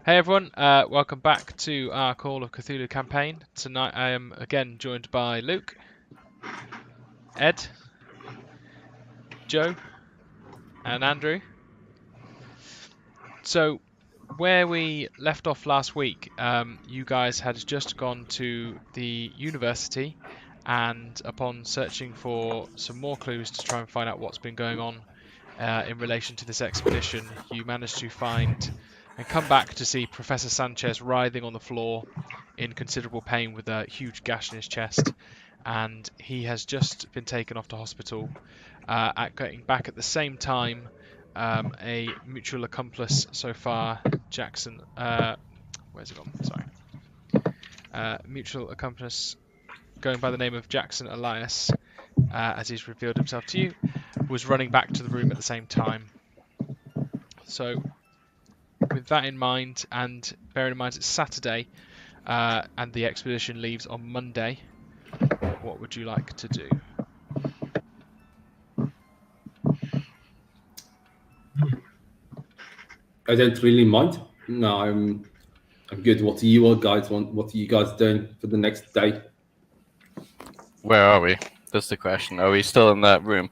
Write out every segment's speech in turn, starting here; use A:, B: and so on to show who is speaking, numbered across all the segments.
A: Hey everyone, welcome back to our Call of Cthulhu campaign. Tonight I am again joined by Luke, Ed, Joe, and Andrew. So, where we left off last week, you guys had just gone to the university, and upon searching for some more clues to try and find out what's been going on in relation to this expedition, you managed to find and come back to see Professor Sanchez writhing on the floor in considerable pain with a huge gash in his chest, and he has just been taken off to hospital. Getting back at the same time, a mutual accomplice so far, Jackson. Where's it gone? Sorry. Mutual accomplice going by the name of Jackson Elias, as he's revealed himself to you, was running back to the room at the same time. So, with that in mind, and bearing in mind it's Saturday, and the expedition leaves on Monday, what would you like to do?
B: I don't really mind. No, I'm good. What do you guys want? What are you guys doing for the next day?
C: Where are we? That's the question. Are we still in that room?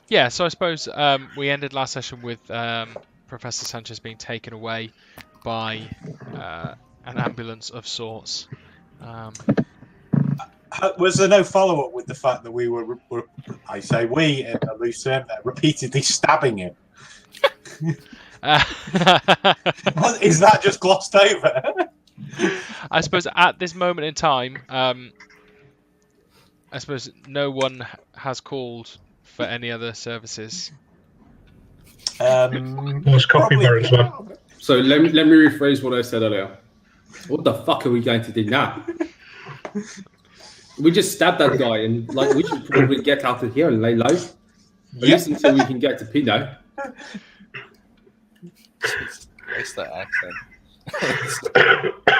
A: Yeah, so I suppose we ended last session with Professor Sanchez being taken away by an ambulance of sorts.
D: Was there no follow-up with the fact that we were I say we, in a loose term there, repeatedly stabbing him? Is that just glossed over?
A: I suppose at this moment in time, I suppose no one has called for any other services.
E: There's copyright as well.
B: So let me rephrase what I said earlier. What the fuck are we going to do now? We just stabbed that guy, and we should probably get out of here and lay low. At least until we can get to Puno.
C: What's that accent?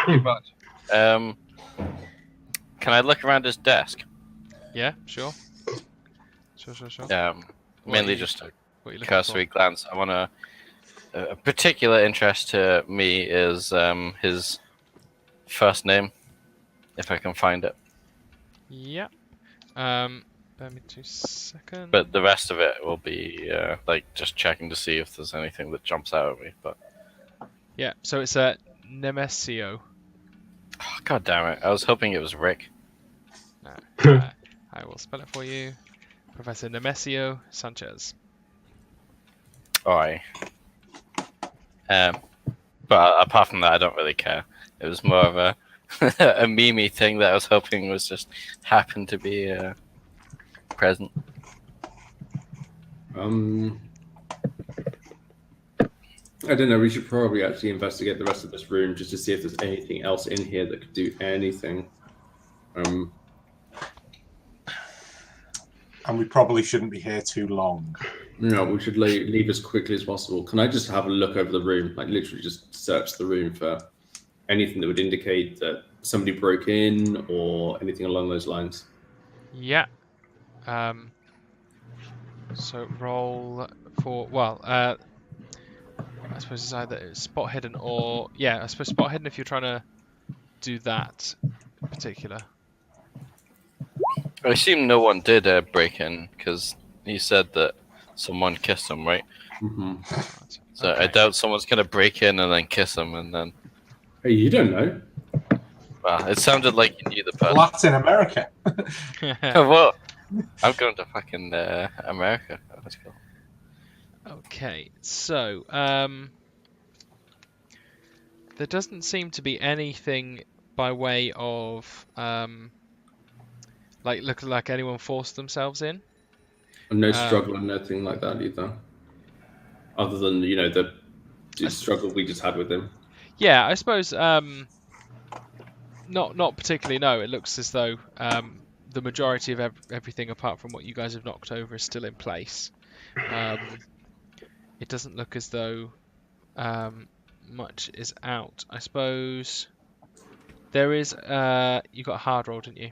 C: Too much. Can I look around his desk?
A: Yeah, sure. Sure.
C: Mainly just a cursory glance. I want a particular interest to me is his first name, if I can find it.
A: Yeah. Bear me 2 seconds.
C: But the rest of it will be just checking to see if there's anything that jumps out at me. But
A: yeah, so it's Nemesio.
C: oh, God damn it! I was hoping it was Rick.
A: No, I will spell it for you. Professor Nemesio Sanchez.
C: Alright. But apart from that, I don't really care. It was more of a a meme thing that I was hoping was just happened to be present.
B: I don't know. We should probably actually investigate the rest of this room just to see if there's anything else in here that could do anything.
D: And we probably shouldn't be here too long.
B: No, we should leave as quickly as possible. Can I just have a look over the room? Literally just search the room for anything that would indicate that somebody broke in or anything along those lines?
A: Yeah. So roll for, I suppose it's either spot hidden or, I suppose spot hidden if you're trying to do that in particular.
C: I assume no one did break in because he said that someone kissed him, right?
B: Mm-hmm.
C: So okay. I doubt someone's gonna break in and then kiss him and then.
B: Hey, you don't know.
C: Well, it sounded like you knew the person.
D: Latin America.
C: Well, I'm going to fucking America. Let's go.
A: Okay, so there doesn't seem to be anything by way of look like anyone forced themselves in.
B: And no struggle and nothing like that either. Other than the struggle we just had with him.
A: Yeah, I suppose not particularly. No, it looks as though the majority of everything apart from what you guys have knocked over is still in place. It doesn't look as though much is out. I suppose there is. You got a hard roll, didn't you?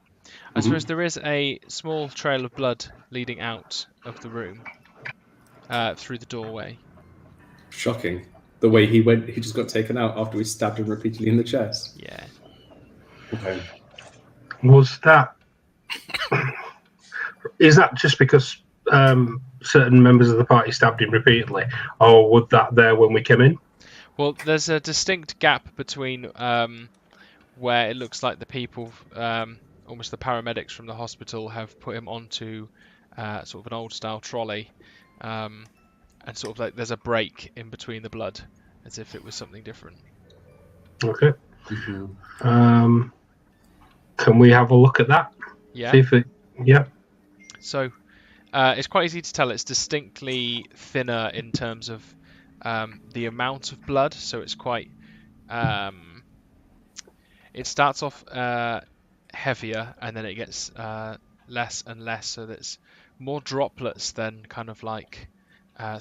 A: I suppose there is a small trail of blood leading out of the room through the doorway.
B: Shocking. The way he went, he just got taken out after we stabbed him repeatedly in the chest.
A: Yeah.
B: Okay.
E: Was that? Is that just because certain members of the party stabbed him repeatedly, or was that there when we came in?
A: Well, there's a distinct gap between where it looks like the people, almost the paramedics from the hospital, have put him onto sort of an old-style trolley, and sort of like there's a break in between the blood, as if it was something different.
E: Okay.
B: Mm-hmm.
E: Can we have a look at that?
A: Yeah.
E: See if it. Yeah.
A: So it's quite easy to tell. It's distinctly thinner in terms of the amount of blood. So it's quite. It starts off heavier, and then it gets less and less. So there's more droplets than kind of like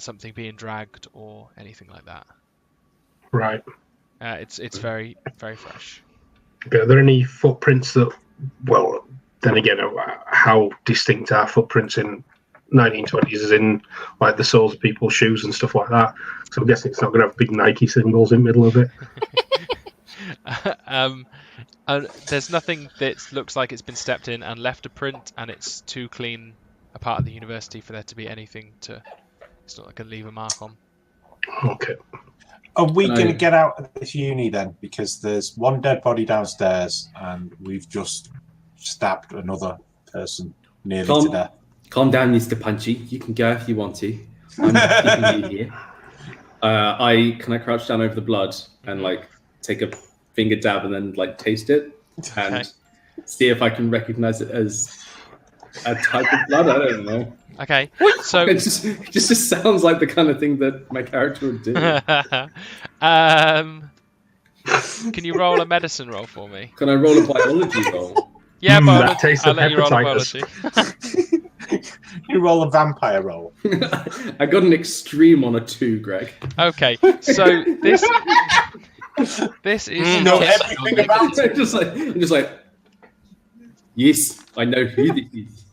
A: something being dragged or anything like that.
E: Right.
A: It's very, very fresh.
E: Okay, are there any footprints that? Well, then again, how distinct are footprints in 1920s? As in, like the soles of people's shoes and stuff like that. So I'm guessing it's not going to have big Nike symbols in the middle of it.
A: There's nothing that looks like it's been stepped in and left a print, and it's too clean a part of the university for there to be anything to. It's not like going to leave a mark on.
E: Okay.
D: Are we going to get out of this uni then? Because there's one dead body downstairs, and we've just stabbed another person nearly to death.
B: Calm down, Mr. Punchy. You can go if you want to. I'm keeping you here. Can I crouch down over the blood and like take a finger dab and then like taste it and see if I can recognize it as a type of blood? I don't know.
A: Okay, so
B: it just sounds like the kind of thing that my character would do.
A: Can you roll a medicine roll for me?
B: Can I roll a biology roll?
A: Yeah,
E: that tastes
A: I'll
E: of
A: let you roll a
E: hepatitis.
A: biology.
D: You roll a vampire roll.
B: I got an extreme on a 2, Greg.
A: Okay, so this is
D: You know everything about it.
B: I'm just like, yes, I know who this is.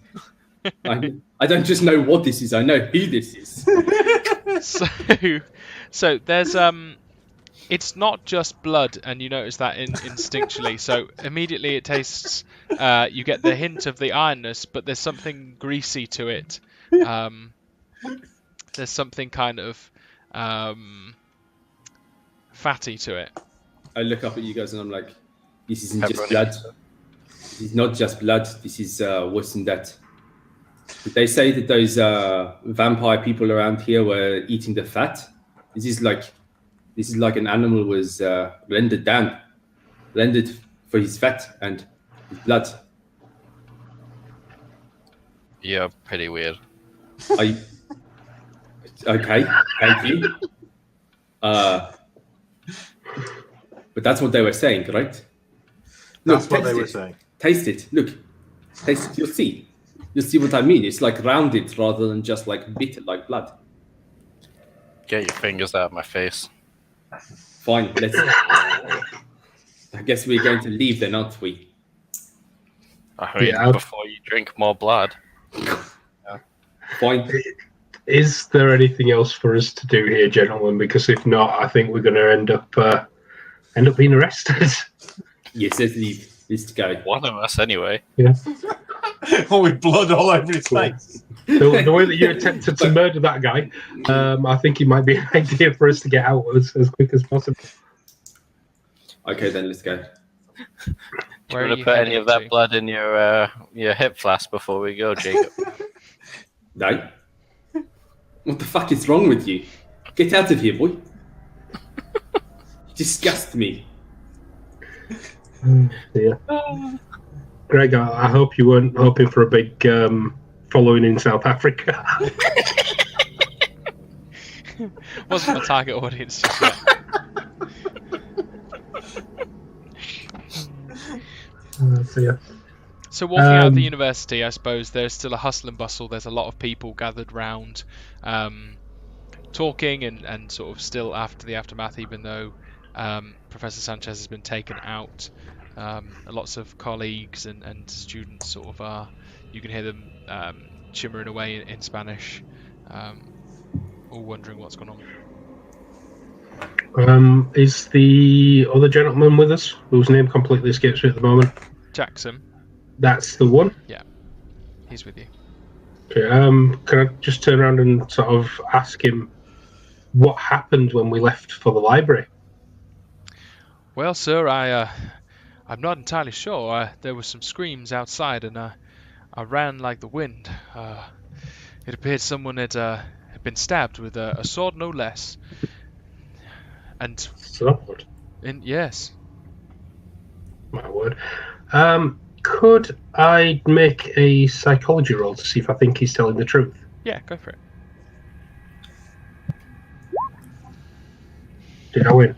B: I don't just know what this is. I know who this is.
A: So there's it's not just blood, and you notice that instinctually. So immediately it tastes. You get the hint of the ironness, but there's something greasy to it. There's something kind of fatty to it.
B: I look up at you guys and I'm like, this isn't just blood. This is not just blood. This is worse than that. Did they say that those vampire people around here were eating the fat? This is like an animal was rendered for his fat and his blood.
C: You're pretty weird.
B: Okay, thank you. But that's what they were saying, right? Look,
D: That's what they were saying.
B: Taste it. Look, taste it. You'll see. You'll see what I mean. It's like rounded rather than just like bitter like blood.
C: Get your fingers out of my face.
B: Fine, let's. I guess we're going to leave then, aren't we?
C: I mean, before you drink more blood.
B: Fine.
E: Is there anything else for us to do here, gentlemen? Because if not, I think we're going to end up being arrested.
B: Yes, let's leave. Let's go.
C: One of us, anyway.
E: Yeah.
D: Oh, with blood all over his face.
E: The way that you attempted to murder that guy, I think it might be an idea for us to get out as quick as possible.
B: Okay, then let's go.
C: Do you want to put any of that blood in your hip flask before we go, Jacob?
B: No. What the fuck is wrong with you? Get out of here, boy. You disgust me.
E: Yeah. Greg, I hope you weren't hoping for a big following in South Africa.
A: Wasn't the target audience just yet. So walking out of the university, I suppose there's still a hustle and bustle. There's a lot of people gathered round, talking and sort of still after the aftermath, even though Professor Sanchez has been taken out. Lots of colleagues and students sort of are. You can hear them chimmering away in Spanish, all wondering what's going on.
E: Is the other gentleman with us, whose name completely escapes me at the moment?
A: Jackson.
E: That's the one?
A: Yeah. He's with you.
E: Okay, can I just turn around and sort of ask him what happened when we left for the library?
A: Well, sir, I'm not entirely sure. There were some screams outside, and I ran like the wind. It appeared someone had been stabbed with a sword, no less. And
E: Sword?
A: yes.
E: My word. Could I make a psychology roll to see if I think he's telling the truth?
A: Yeah, go for it.
E: Did I win?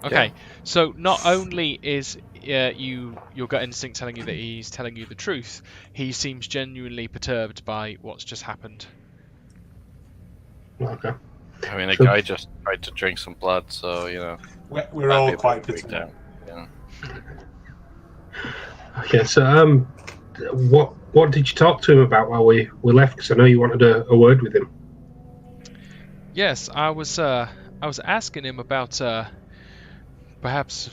A: Okay, so not only is your gut instinct telling you that he's telling you the truth, he seems genuinely perturbed by what's just happened.
E: Okay.
C: I mean, the guy just tried to drink some blood, so, you know.
D: We're all quite perturbed.
C: Yeah.
E: Okay, so what did you talk to him about while we left? Because I know you wanted a word with him.
A: Yes, I was asking him about perhaps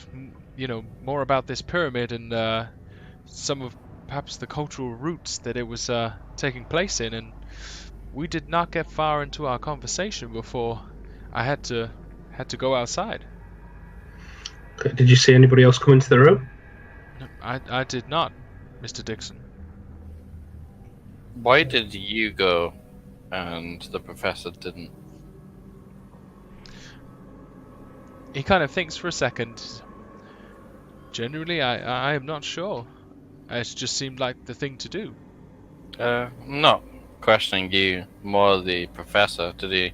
A: more about this pyramid and some of perhaps the cultural roots that it was taking place in, and we did not get far into our conversation before I had to go outside.
E: Okay, did you see anybody else come into the room?
A: No, I did not, Mr. Dixon.
C: Why did you go and the professor didn't?
A: He kind of thinks for a second. Generally, I am not sure. It just seemed like the thing to do.
C: I'm not questioning you, more the professor. You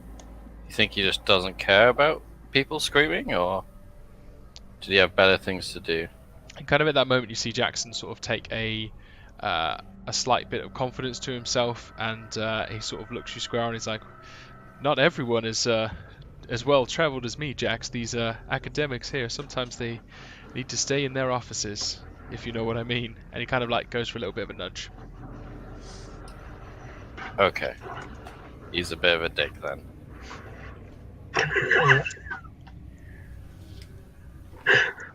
C: think he just doesn't care about people screaming, or did he have better things to do?
A: And kind of at that moment, you see Jackson sort of take a slight bit of confidence to himself, and he sort of looks you square on. And he's like, "Not everyone is as well travelled as me, Jax. These academics here, sometimes they need to stay in their offices, if you know what I mean." And he kind of like goes for a little bit of a nudge.
C: Okay. He's a bit of a dick then.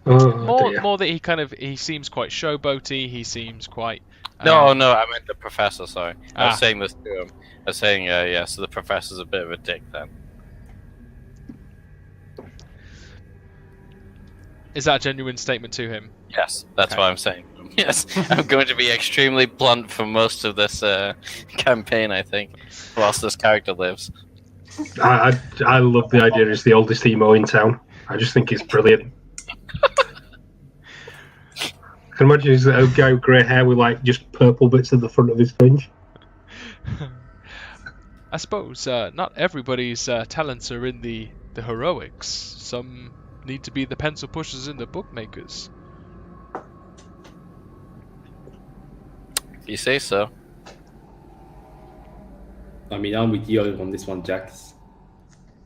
A: More that he seems quite showboaty. He seems quite.
C: No, I meant the professor. Sorry, I was saying this to him. I was saying, yeah. So the professor's a bit of a dick then.
A: Is that a genuine statement to him?
C: Yes, that's what I'm saying. Yes, I'm going to be extremely blunt for most of this campaign, I think, whilst this character lives.
E: I love the idea he's the oldest emo in town. I just think it's brilliant. I can imagine he's a guy with grey hair with like just purple bits at the front of his fringe.
A: I suppose not everybody's talents are in the heroics. Some need to be the pencil pushers and the bookmakers.
C: You say so.
B: I mean, I'm with you on this one, Jax.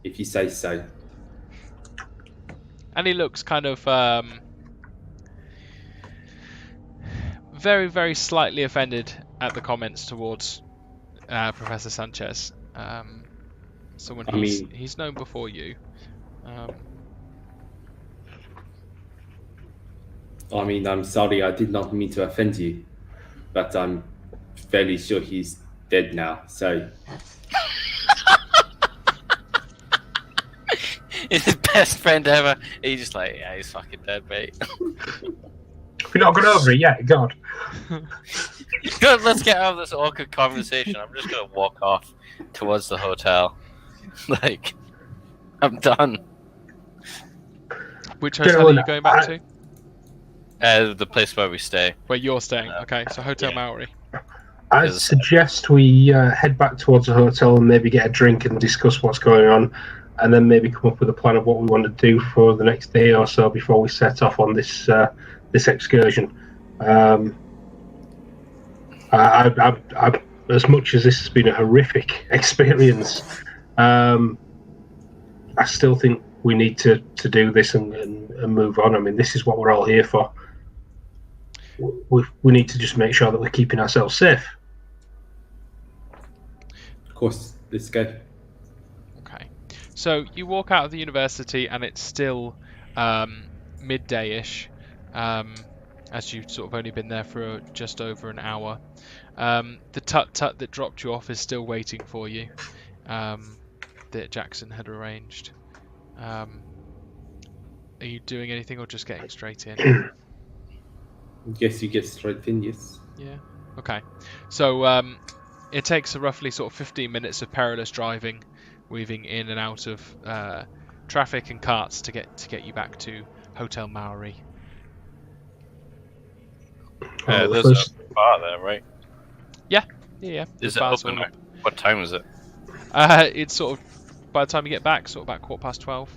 B: If you say so.
A: And he looks kind of very, very slightly offended at the comments towards Professor Sanchez. Someone he's known before you.
B: I mean, I'm sorry, I did not mean to offend you, but I'm fairly sure he's dead now, so...
C: His best friend ever. He's just like, yeah, he's fucking dead, mate.
E: We're not going over it yet, God.
C: Good, let's get out of this awkward conversation. I'm just going to walk off towards the hotel. Like, I'm done.
A: Which hotel are you going back to?
C: The place where we stay.
A: Where you're staying. Okay, so Hotel Maori.
E: I suggest we head back towards the hotel and maybe get a drink and discuss what's going on, and then maybe come up with a plan of what we want to do for the next day or so before we set off on this excursion. As much as this has been a horrific experience, I still think we need to do this and move on. I mean, this is what we're all here for. We need to just make sure that we're keeping ourselves safe.
B: Of course, let's go.
A: Okay. So you walk out of the university and it's still midday-ish, as you've sort of only been there for just over an hour. The tut-tut that dropped you off is still waiting for you, that Jackson had arranged. Are you doing anything or just getting straight in?
B: Guess you get straight in, yes.
A: Yeah. Okay. So it takes a roughly sort of 15 minutes of perilous driving, weaving in and out of traffic and carts to get you back to Hotel Maori.
C: There's a bar there, right?
A: Yeah.
C: Is it open now? What time is it?
A: It's sort of, by the time you get back, sort of about 12:15.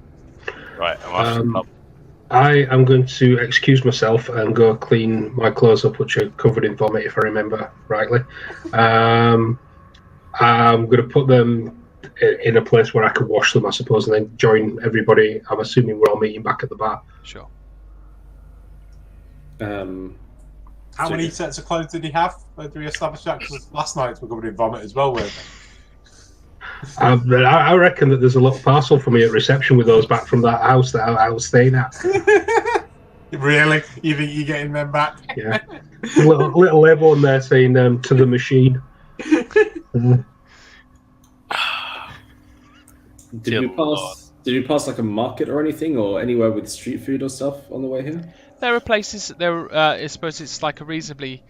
C: Right, I'm off to the pub.
E: I am going to excuse myself and go clean my clothes up, which are covered in vomit, if I remember rightly. I'm going to put them in a place where I can wash them, I suppose, and then join everybody. I'm assuming we're all meeting back at the bar.
A: Sure.
D: How many sets of clothes did he have? Did we establish that? Because last night we were covered in vomit as well, weren't they?
E: I reckon that there's a little parcel for me at reception with those back from that house that I was staying at.
D: Really? You think you're getting them back?
E: Yeah. little label on there saying to the machine.
B: Did we pass like a market or anything, or anywhere with street food or stuff on the way here?
A: There are places. I suppose it's like a reasonably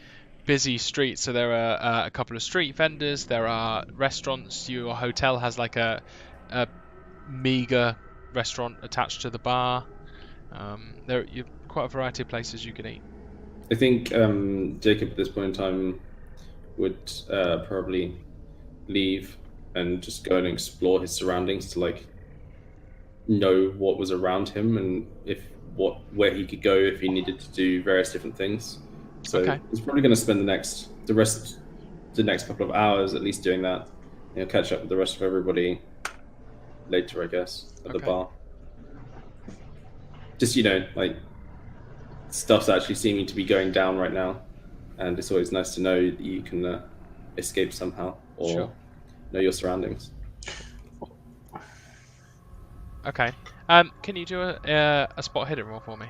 A: busy street, so there are a couple of street vendors. There are restaurants. Your hotel has like a meager restaurant attached to the bar. You've quite a variety of places you can eat.
B: I think Jacob at this point in time would probably leave and just go and explore his surroundings to like know what was around him and where he could go if he needed to do various different things. So
A: Okay.
B: he's probably going to spend the next couple of hours at least doing that. He'll catch up with the rest of everybody later, I guess, at the bar. Just, like stuff's actually seeming to be going down right now, and it's always nice to know that you can escape somehow or know your surroundings.
A: Okay. Can you do a spot hidden roll for me?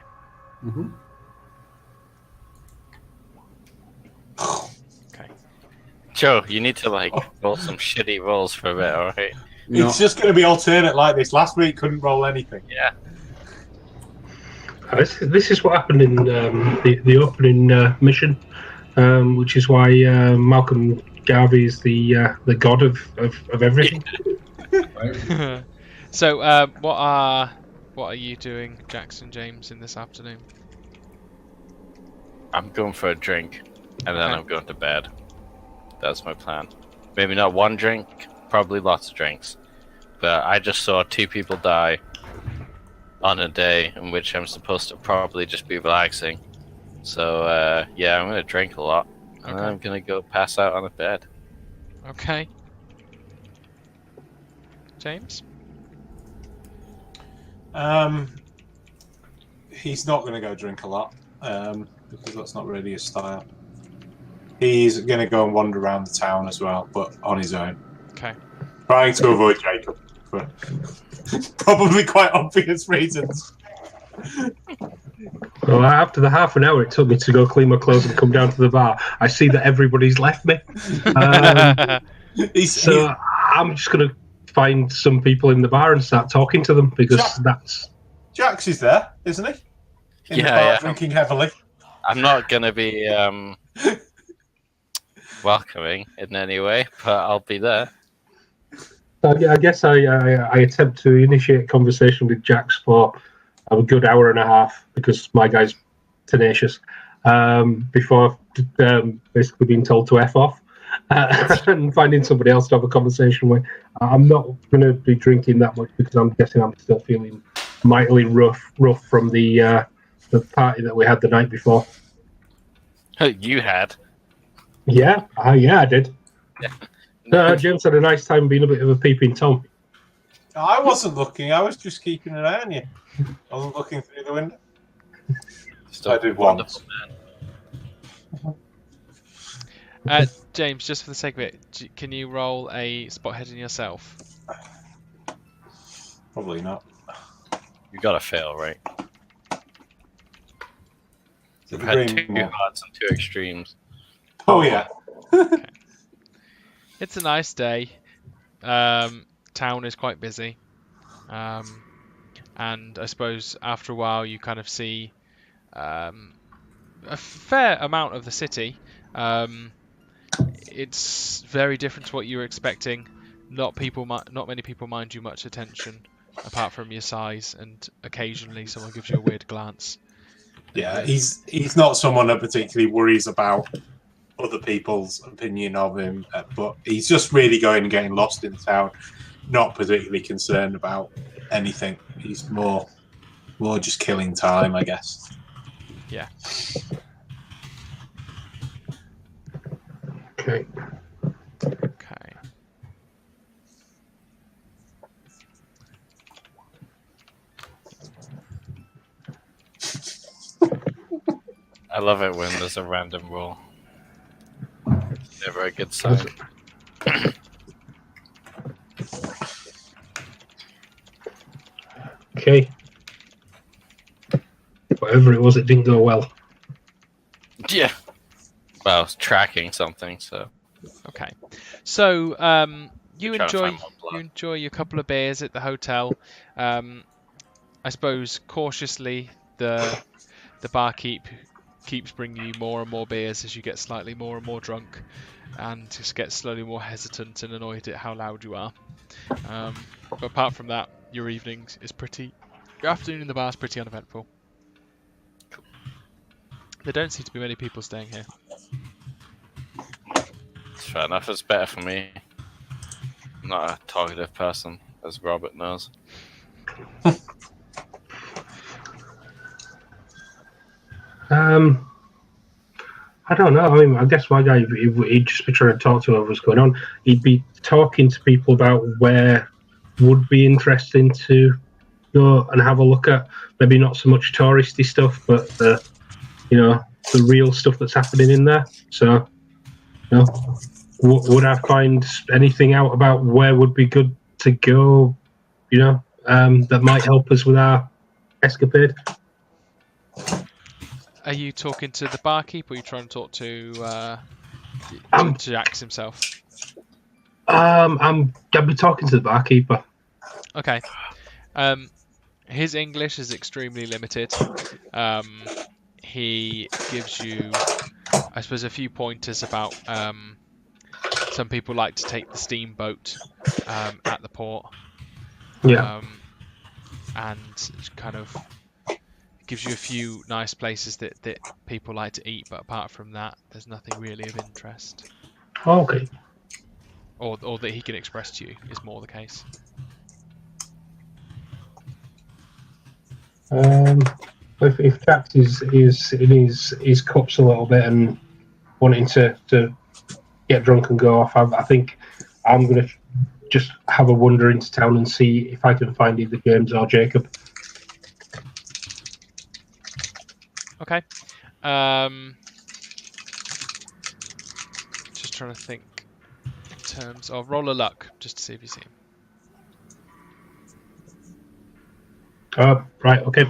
B: Mm-hmm.
A: Okay.
C: Joe, you need to roll some shitty rolls for a bit, alright?
D: It's just going to be alternate like this. Last week couldn't roll anything.
C: Yeah.
E: This is what happened in the opening mission, which is why Malcolm Garvey is the god of everything.
B: Right.
A: So, what are you doing, Jackson James, in this afternoon?
C: I'm going for a drink, and then I'm going to bed. That's my plan. Maybe not one drink, probably lots of drinks. But I just saw 2 people die on a day in which I'm supposed to probably just be relaxing. So, I'm going to drink a lot, and then I'm going to go pass out on a bed.
A: Okay. James?
D: He's not going to go drink a lot, because that's not really his style. He's going to go and wander around the town as well, but on his own.
A: Okay.
D: Trying to avoid Jacob for probably quite obvious reasons.
E: Well, after the half an hour it took me to go clean my clothes and come down to the bar, I see that everybody's left me. So I'm just going to find some people in the bar and start talking to them because
D: Jax is there, isn't he? In the bar, drinking heavily.
C: I'm not going to be welcoming in any way, but I'll be there.
E: I guess I attempt to initiate conversation with Jax for a good hour and a half because my guy's tenacious before basically being told to F off and finding somebody else to have a conversation with. I'm not going to be drinking that much because I'm guessing I'm still feeling mightily rough from the party that we had the night before.
C: You had?
E: Yeah, I did. James had a nice time being a bit of a peeping Tom.
D: I wasn't looking. I was just keeping an eye on you. I wasn't looking through the window. I did once.
A: James, just for the sake of it, can you roll a spot hidden yourself?
D: Probably not.
C: You gotta fail, right?
D: Is it
C: We've
D: the
C: had
D: green
C: 2
D: one?
C: hearts and 2 extremes.
D: Oh yeah.
A: It's a nice day. Town is quite busy. And I suppose after a while you kind of see a fair amount of the city. It's very different to what you were expecting. Not many people mind you much attention, apart from your size, and occasionally someone gives you a weird glance.
D: Yeah, he's not someone that particularly worries about other people's opinion of him, but he's just really going and getting lost in town, not particularly concerned about anything. He's more just killing time, I guess.
A: Yeah.
E: Okay.
A: Okay.
C: I love it when there's a random roll. Never a good sign.
E: Okay. Whatever it was, it didn't go well.
C: Yeah. Well, I was tracking something, so.
A: Okay. So you
C: Trying to
A: enjoy
C: find more blood.
A: you enjoy your couple of beers at the hotel. I suppose cautiously the barkeep keeps bringing you more and more beers as you get slightly more and more drunk, and just get slowly more hesitant and annoyed at how loud you are. But apart from that, your afternoon in the bar is pretty uneventful. There don't seem to be many people staying here.
C: It's fair enough. It's better for me. I'm not a talkative person, as Robert knows.
E: I don't know. I mean, I guess my guy, he'd just be trying to talk to whoever's going on. He'd be talking to people about where would be interesting to go and have a look at. Maybe not so much touristy stuff, but the real stuff that's happening in there. So, would I find anything out about where would be good to go? That might help us with our escapade.
A: Are you talking to the barkeep, or are you trying to talk to Jax himself?
E: I'll be talking to the barkeeper.
A: Okay. His English is extremely limited. He gives you, I suppose, a few pointers about some people like to take the steamboat at the port.
E: Yeah.
A: And kind of gives you a few nice places that people like to eat, but apart from that, there's nothing really of interest.
E: Okay.
A: Or that he can express to you is more the case.
E: If Jax is in his cups a little bit and wanting to get drunk and go off, I think I'm going to just have a wander into town and see if I can find either James or Jacob.
A: Okay. Just trying to think in terms of roll a luck, just to see if you see him.
E: Right, okay.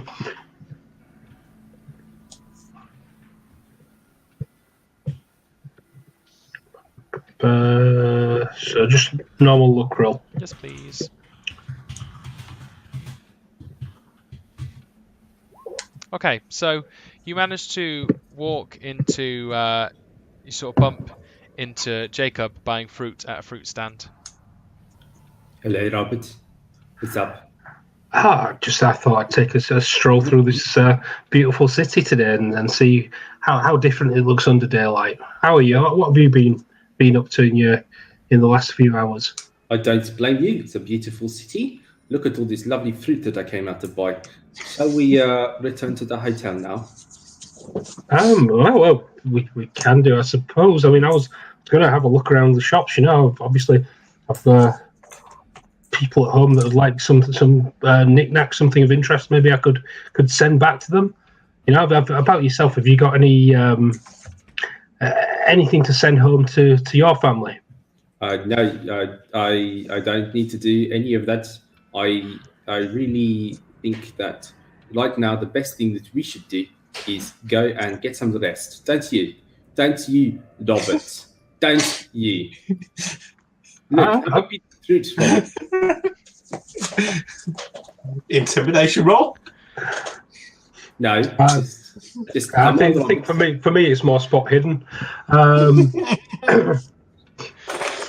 E: So just normal luck roll.
A: Yes, please. Okay, so you managed to walk into, you sort of bump into Jacob buying fruit at a fruit stand.
B: Hello, Robert. What's up?
E: I thought I'd take a stroll through this beautiful city today and see how different it looks under daylight. How are you? What have you been up to in the last few hours?
B: I don't blame you. It's a beautiful city. Look at all this lovely fruit that I came out to buy. Shall we return to the hotel now?
E: Well, we can do, I suppose. I mean, I was going to have a look around the shops. Obviously, I've people at home that would like some knick-knack, something of interest. Maybe I could send back to them. About yourself, have you got any anything to send home to your family?
B: No, I don't need to do any of that. I I really think that right now the best thing that we should do is go and get some rest. Don't you, Robert? Don't you? Look, have a bit of fruit from it.
D: Intimidation roll?
B: No, just
E: I
B: come on,
E: think
B: Robert.
E: for me, it's more spot hidden. Well,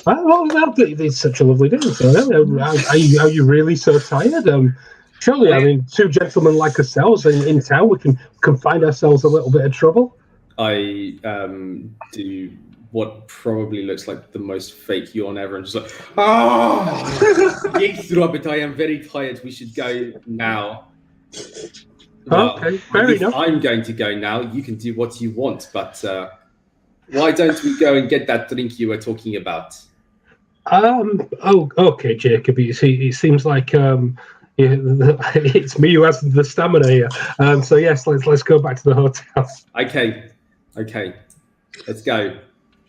E: it's such a lovely day. So, are you really so tired? Surely, I mean, two gentlemen like ourselves in town, we can find ourselves a little bit of trouble.
B: I do what probably looks like the most fake yawn ever, and just like, yes, Robert, I am very tired. We should go now. Well,
E: Okay, fair enough.
B: I'm going to go now. You can do what you want, but why don't we go and get that drink you were talking about?
E: Oh, okay, Jacob. You see, it seems like it's me who has the stamina here. So yes, let's go back to the hotel.
B: Okay, let's go.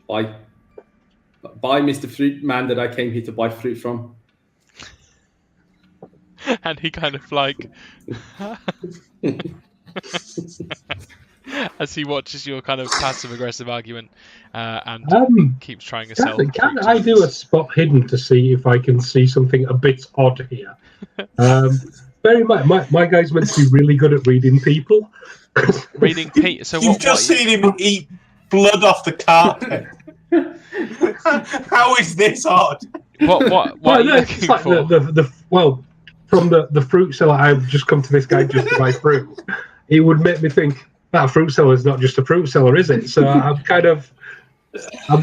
B: Bye, Mr. Fruit Man that I came here to buy fruit from.
A: And he kind of like, as he watches your kind of passive aggressive argument, and keeps trying to sell.
E: Can I do a spot hidden to see if I can see something a bit odd here? Bear in mind, my guy's meant to be really good at reading people.
A: Reading Pete. So
D: You've just seen him eat blood off the carpet. How is this odd?
A: What are you looking
E: like
A: for?
E: From the fruit seller, I've just come to this guy just to buy fruit. It would make me think that fruit seller is not just a fruit seller, is it? So I'm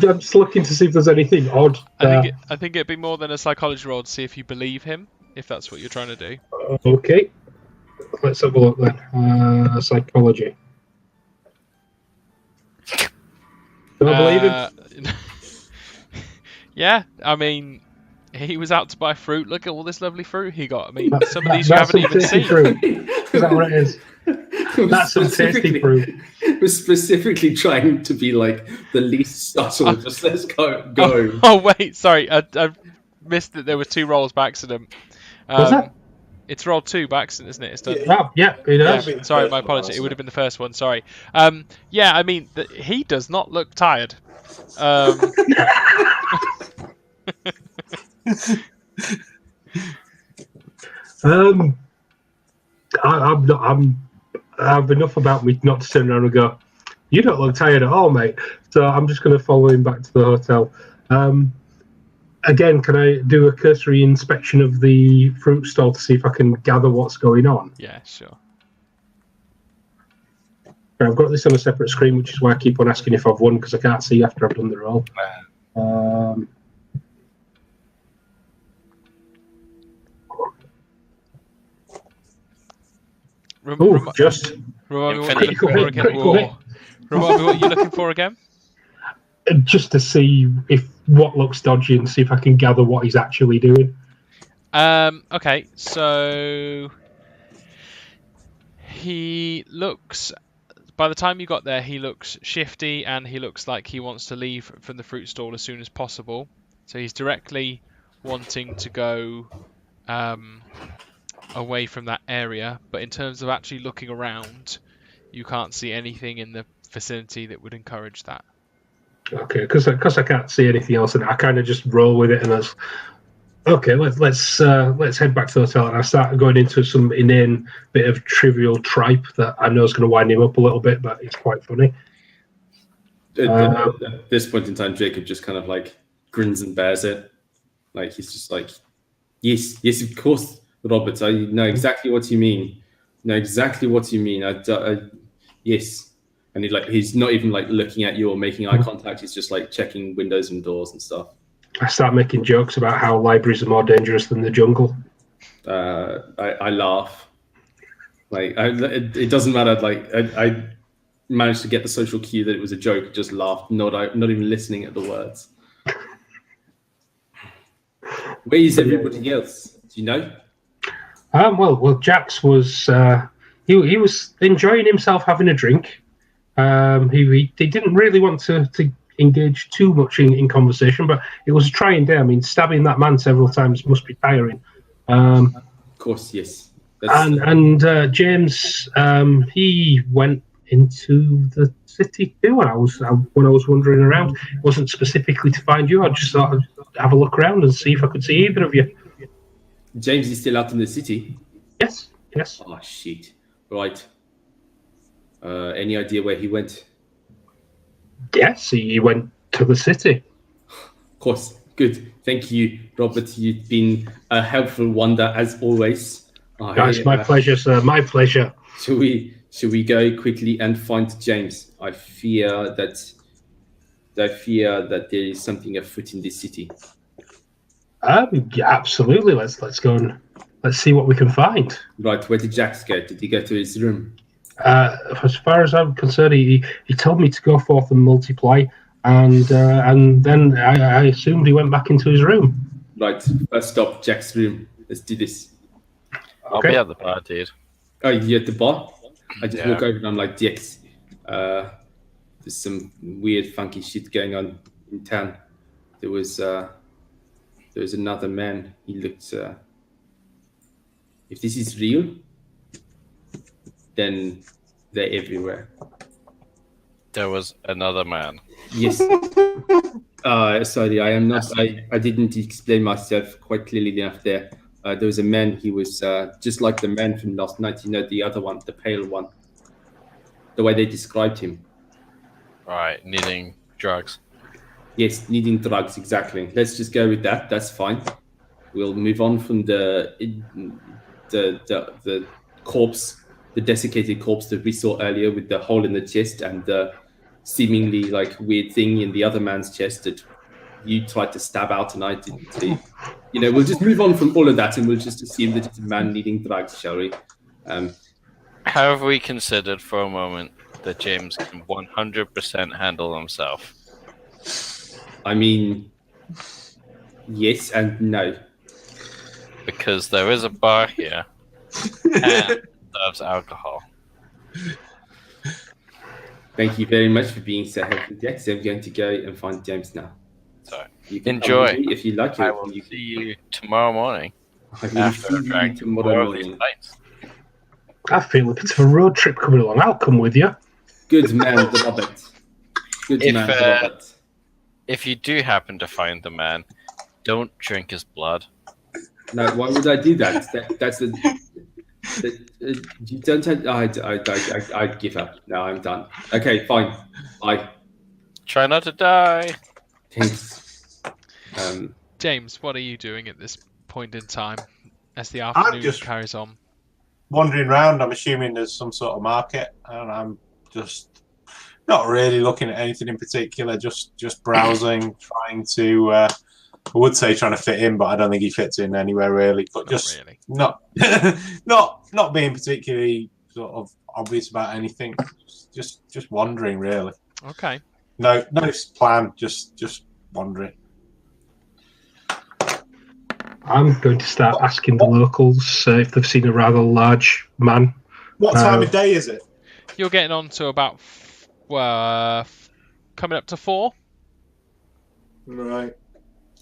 E: just looking to see if there's anything odd.
A: I think it'd be more than a psychology roll to see if you believe him, if that's what you're trying to do.
E: Okay, let's have a look then. Psychology. Do I believe him?
A: Yeah, I mean, he was out to buy fruit. Look at all this lovely fruit he got. I mean, some of these you haven't even seen.
E: Fruit. Is that what it is? That's some tasty fruit.
B: We're specifically trying to be like the least subtle. Just let's go.
A: Oh wait, sorry, I missed that there were 2 rolls by accident.
E: Was that?
A: It's rolled 2 by accident, isn't it? It's done.
E: Yeah, it is.
A: Yeah, sorry, my apologies. It would have been the first one. Sorry. Yeah, I mean, he does not look tired.
E: I have enough about me not to turn around and go, you don't look tired at all, mate. So I'm just going to follow him back to the hotel. Again, can I do a cursory inspection of the fruit stall to see if I can gather what's going on?
A: Yeah, sure.
E: I've got this on a separate screen, which is why I keep on asking if I've won, because I can't see after I've done the roll.
A: Remind me what you're looking for again.
E: Just to see if what looks dodgy and see if I can gather what he's actually doing.
A: Okay, so he looks. By the time you got there, he looks shifty and he looks like he wants to leave from the fruit stall as soon as possible. So he's directly wanting to go away from that area. But in terms of actually looking around, you can't see anything in the vicinity that would encourage that.
E: Okay, because I can't see anything else, and I kind of just roll with it, and that's okay. Let's head back to the hotel, and I start going into some inane bit of trivial tripe that I know is going to wind him up a little bit, but it's quite funny.
B: At this point in time, Jacob just kind of like grins and bears it, like he's just like, yes, of course, Robert. I know exactly what you mean. Yes. And he's not even like looking at you or making eye contact. He's just like checking windows and doors and stuff.
E: I start making jokes about how libraries are more dangerous than the jungle.
B: I laugh. Like it doesn't matter. Like I managed to get the social cue that it was a joke. Just laughed, not even listening at the words. Where is everybody else? Do you know?
E: Well, Jax was he was enjoying himself having a drink. He didn't really want to engage too much in conversation, but it was a trying day. I mean, stabbing that man several times must be tiring.
B: course, yes. That's,
E: And James, he went into the city too. When I was wandering around, it wasn't specifically to find you. I just thought I'd have a look around and see if I could see either of you.
B: James is still out in the city.
E: Yes, yes.
B: Oh shit! Right. Any idea where he went?
E: Yes, he went to the city.
B: Of course. Good. Thank you, Robert. You've been a helpful wonder as always.
E: It's my pleasure, sir. My pleasure.
B: Should we go quickly and find James? I fear that there is something afoot in this city.
E: Yeah, absolutely. Let's go and let's see what we can find.
B: Right. Where did Jax go? Did he go to his room?
E: As far as I'm concerned, he told me to go forth and multiply, and then I assumed he went back into his room.
B: Right. First stop, Jack's room. Let's do this.
C: I'll be at the bar, dude.
B: Oh, you're at the bar? I just
C: Yeah.
B: walk over and I'm like, Jax, there's some weird, funky shit going on in town. There was another man. He looked. If this is real, then they're everywhere.
C: There was another man.
B: Yes. Sorry, I am not. I didn't explain myself quite clearly enough there. There was a man. He was just like the man from last night. You know, the other one, the pale one. The way they described him.
C: Right, needing drugs.
B: Yes, needing drugs, exactly. Let's just go with that. That's fine. We'll move on from the corpse, the desiccated corpse that we saw earlier with the hole in the chest and the seemingly like weird thing in the other man's chest that you tried to stab out and I didn't see. You know, we'll just move on from all of that and we'll just assume that it's a man needing drugs, shall we?
C: Have we considered for a moment that James can 100% handle himself?
B: I mean, yes and no.
C: Because there is a bar here and it serves alcohol.
B: Thank you very much for being so helpful, Jax. I'm going to go and find James now.
C: So
B: You can
C: enjoy.
B: come with me if you like.
C: I will see you tomorrow morning
B: I will
C: after
B: see you
C: trying
B: tomorrow
C: more of these
B: morning.
C: fights.
E: I feel a bit of a road trip coming along. I'll come with you.
B: Good man, Robert. Good
C: If,
B: man, Robert.
C: If you do happen to find the man, don't drink his blood.
B: No, why would I do that? That's the. You don't. I'd give up. No, I'm done. Okay, fine. Bye.
C: Try not to die.
B: Thanks.
A: James, what are you doing at this point in time as the afternoon
D: just-
A: carries on?
D: Wandering around, I'm assuming there's some sort of market, and I'm just not really looking at anything in particular. Just browsing, trying to. I would say trying to fit in, but I don't think he fits in anywhere really. But just
A: Really.
D: not being particularly sort of obvious about anything. Just wandering really.
A: Okay.
D: No plan. Just wandering.
E: I'm going to start asking the locals if they've seen a rather large man.
D: What time of day is it?
A: You're getting on to about coming up to 4.
D: Right.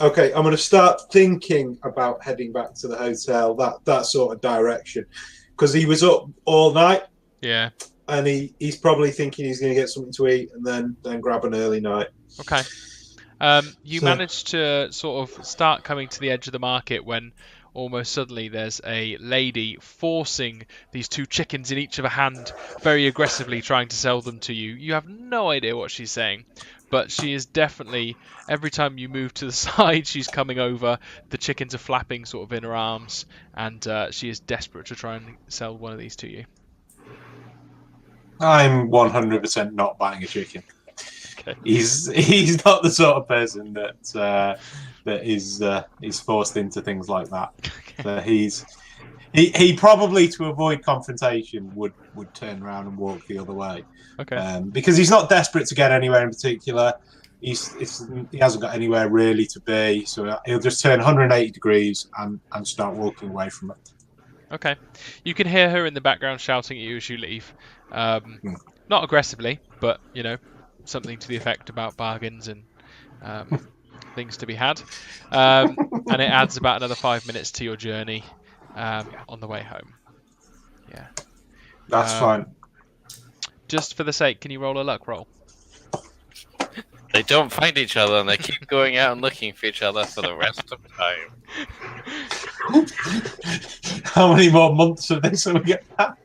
D: Okay, I'm going to start thinking about heading back to the hotel, that sort of direction, because he was up all night.
A: Yeah.
D: And he's probably thinking he's going to get something to eat and then grab an early night.
A: Okay. You
D: So-
A: managed to sort of start coming to the edge of the market when almost suddenly there's a lady forcing these 2 chickens in each of a hand, very aggressively trying to sell them to you. You have no idea what she's saying, but she is definitely, every time you move to the side, she's coming over. The chickens are flapping sort of in her arms, and she is desperate to try and sell one of these to you.
D: I'm 100% not buying a chicken.
A: Okay.
D: He's not the sort of person that is forced into things like that. He probably, to avoid confrontation, would turn around and walk the other way.
A: Okay.
D: Because he's not desperate to get anywhere in particular. He hasn't got anywhere really to be, so he'll just turn 180 degrees and start walking away from it.
A: Okay. You can hear her in the background shouting at you as you leave. Not aggressively, but, you know, something to the effect about bargains and things to be had. And it adds about another 5 minutes to your journey. on the way home. Yeah.
D: That's fine.
A: Just for the sake, can you roll a luck roll?
C: They don't find each other and they keep going out and looking for each other for the rest of time.
D: How many more months of this will we get back?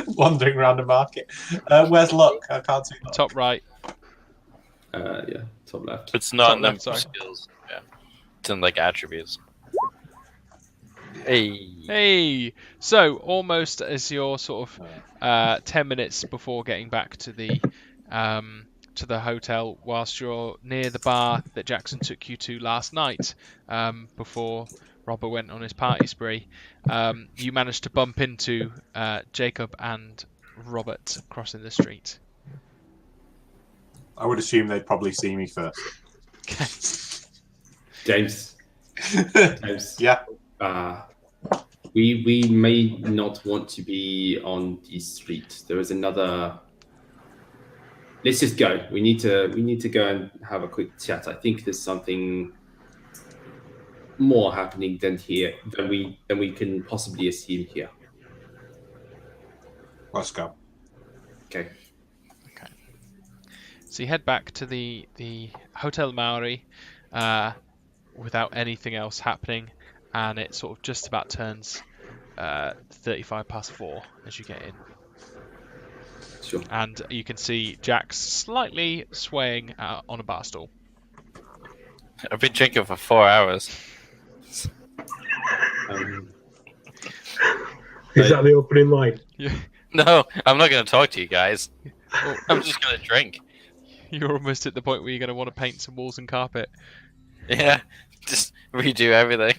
D: Wandering around the market. Where's luck? I can't see luck.
A: Top right.
B: Yeah, top left.
C: It's not
A: Top
C: in
A: left,
C: number
A: sorry.
C: skills. Yeah. It's in like attributes. Hey.
A: Hey! So, almost as you're sort of 10 minutes before getting back to the hotel, whilst you're near the bar that Jackson took you to last night, before Robert went on his party spree, you managed to bump into Jacob and Robert crossing the street.
D: I would assume they'd probably see me first.
B: James.
D: Yeah.
B: We may not want to be on the street. There is another. Let's just go. We need to go and have a quick chat. I think there's something more happening than we can possibly assume here.
D: Let's go.
B: Okay.
A: So you head back to the Hotel Maori without anything else happening, and it sort of just about turns 35 past 4 as you get in.
B: Sure.
A: And you can see Jax slightly swaying on a bar stool.
C: I've been drinking for 4 hours.
E: Is that the opening line?
A: Yeah.
C: No, I'm not going to talk to you guys. I'm just going to drink.
A: You're almost at the point where you're going to want to paint some walls and carpet.
C: Yeah, just redo everything.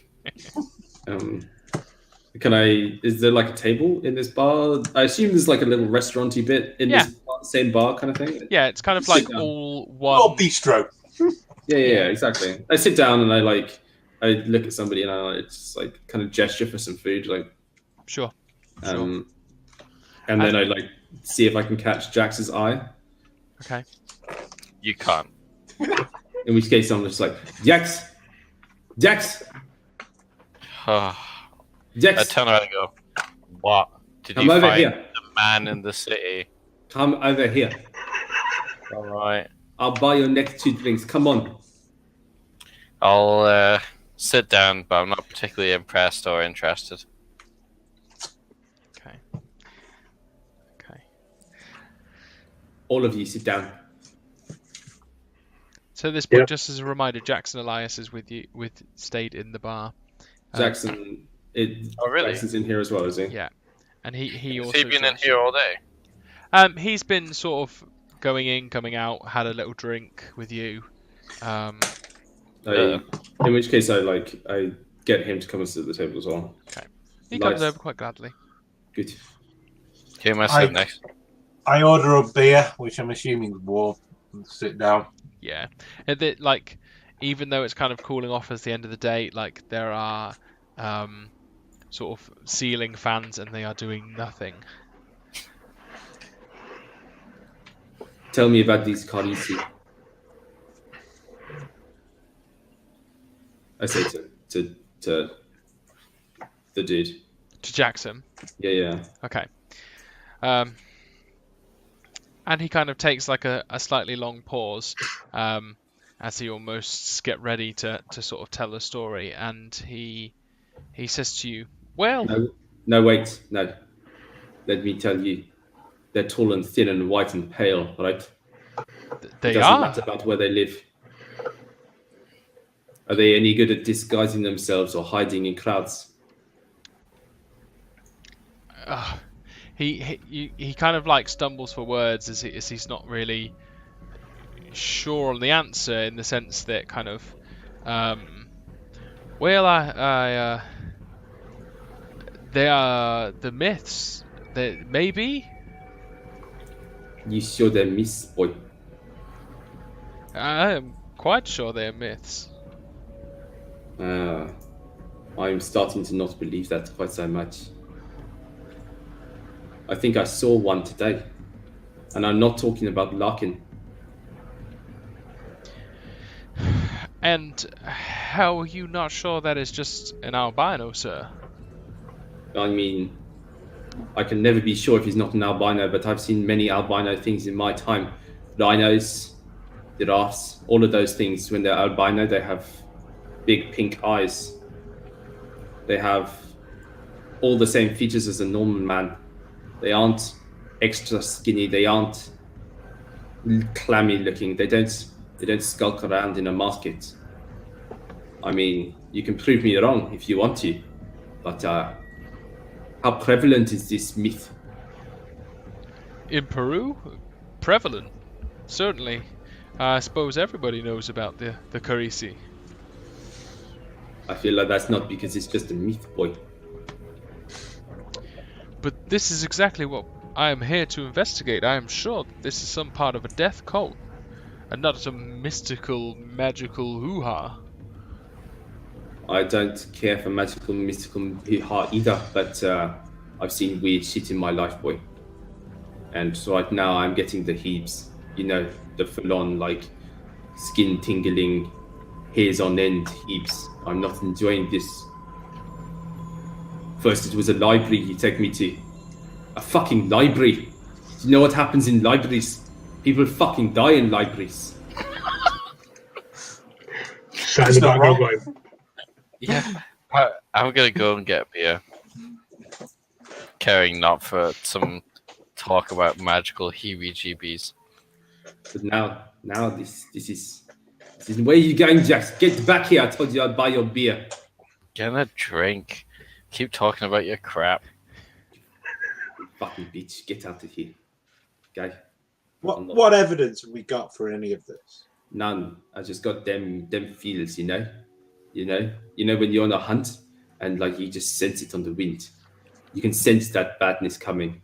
B: Is there like a table in this bar? I assume there's like a little restauranty bit in this same bar kind of thing.
A: Yeah, it's kind of like all one.
D: Oh, bistro.
B: Yeah, exactly. I sit down and I look at somebody and I just like kind of gesture for some food, like
A: Sure.
B: and then I like see if I can catch Jax's eye.
A: Okay.
C: You can't.
B: In which case I'm just like, Jax.
C: I
B: Jax,
C: turn around and go, what? Did
B: come
C: you
B: over
C: find
B: here.
C: the man in the city?
B: Come over here.
C: All right.
B: I'll buy your next 2 drinks. Come on.
C: I'll sit down, but I'm not particularly impressed or interested.
A: Okay.
B: All of you sit down.
A: So at this point,
E: Yep.
A: just as a reminder, Jackson Elias is with you. Stayed in the bar.
B: Jackson,
C: Oh, really?
B: Jackson's in here as well, is he?
A: Yeah, and he
C: Has
A: also.
C: he been in
A: joins
C: here
A: you.
C: all day?
A: He's been sort of going in, coming out, had a little drink with you.
B: In which case I get him to come and sit at the table as well.
A: He comes
B: Nice.
A: over quite gladly.
B: Good.
C: Who am I sitting next?
D: I order a beer, which I'm assuming is warm, and sit down.
A: Yeah, and even though it's kind of cooling off as the end of the day, like there are sort of ceiling fans, and they are doing nothing.
B: Tell me about these kharisi. I say to the dude.
A: To Jackson.
B: Yeah.
A: Okay. And he kind of takes like a slightly long pause as he almost get ready to sort of tell a story, and he says to you, well...
B: No, wait. No. Let me tell you. They're tall and thin and white and pale, right?
A: They
B: It doesn't
A: are.
B: matter about where they live. Are they any good at disguising themselves or hiding in crowds?
A: He kind of like stumbles for words as he's not really sure on the answer, in the sense that kind of well, they are the myths. Maybe.
B: You sure they're myths, boy?
A: I am quite sure they are myths.
B: I'm starting to not believe that quite so much. I think I saw one today, and I'm not talking about Larkin.
A: And how are you not sure that is just an albino, sir?
B: I mean, I can never be sure if he's not an albino, but I've seen many albino things in my time. Rhinos, giraffes, all of those things. When they're albino, they have big pink eyes. They have all the same features as a normal man. They aren't extra skinny. They aren't clammy looking. They don't skulk around in a market. I mean, you can prove me wrong if you want to, but how prevalent is this myth?
A: In Peru, prevalent, certainly. I suppose everybody knows about the kharisi.
B: I feel like that's not because it's just a myth, boy.
A: But this is exactly what I am here to investigate. I am sure that this is some part of a death cult, and not some mystical, magical hoo-ha.
B: I don't care for magical, mystical hoo-ha either, but I've seen weird shit in my life, boy. And right now I'm getting the heaves. You know, the full-on, like, skin tingling, hairs on end heaps. I'm not enjoying this. First it was a library you take me to. A fucking library. Do you know what happens in libraries? People fucking die in libraries.
E: Sat in the background going,
C: Yeah, I'm gonna go and get a beer. Caring not for some talk about magical heebie-jeebies.
B: But now this is where you going, Jax? Get back here! I told you I'd buy your beer.
C: Get a drink. Keep talking about your crap.
B: Fucking bitch! Get out of here, guy.
D: What evidence have we got for any of this?
B: None. I just got them feels, you know when you're on a hunt and like you just sense it on the wind. You can sense that badness coming.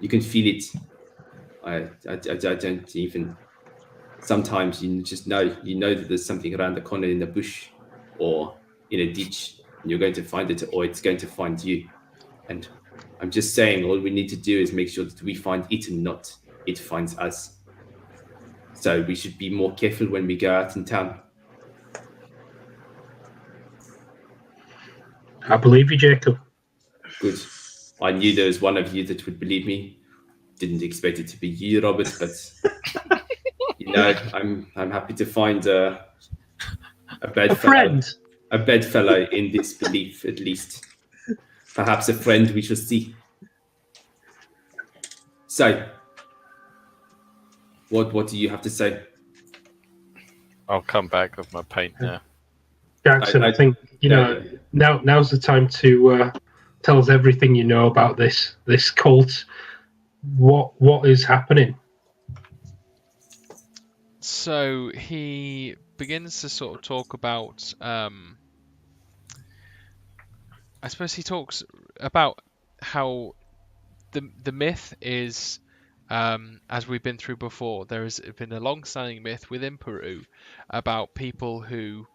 B: You can feel it. I don't even. Sometimes you just know. You know that there's something around the corner in the bush or in a ditch, and you're going to find it, or it's going to find you. And I'm just saying, all we need to do is make sure that we find it and not it finds us. So we should be more careful when we go out in town.
E: I believe you, Jacob.
B: Good. I knew there was one of you that would believe me. Didn't expect it to be you, Robert, but I'm happy to find a bedfellow in this belief, at least. Perhaps a friend, we shall see. So, what do you have to say?
C: I'll come back with my pint now.
E: Jackson, I think now's the time to tell us everything you know about this cult. What is happening?
A: So he begins to sort of talk about. I suppose he talks about how the myth is, as we've been through before, there has been a long-standing myth within Peru about people who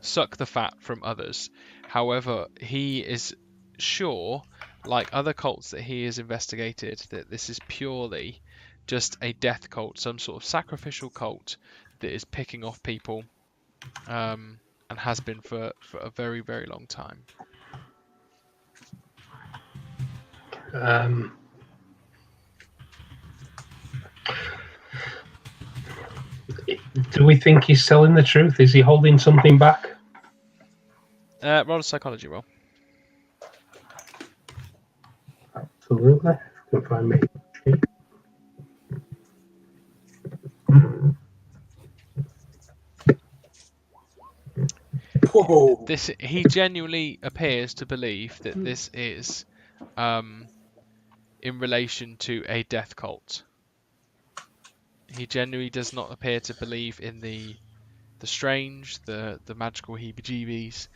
A: suck the fat from others. However, he is sure, like other cults that he has investigated, that this is purely just a death cult, some sort of sacrificial cult that is picking off people, and has been for a very, very long time.
E: Do we think he's telling the truth? Is he holding something back?
A: Roll a psychology roll.
E: Absolutely. Can find me.
D: Whoa.
A: He genuinely appears to believe that this is in relation to a death cult. He genuinely does not appear to believe in the strange, the magical heebie-jeebies.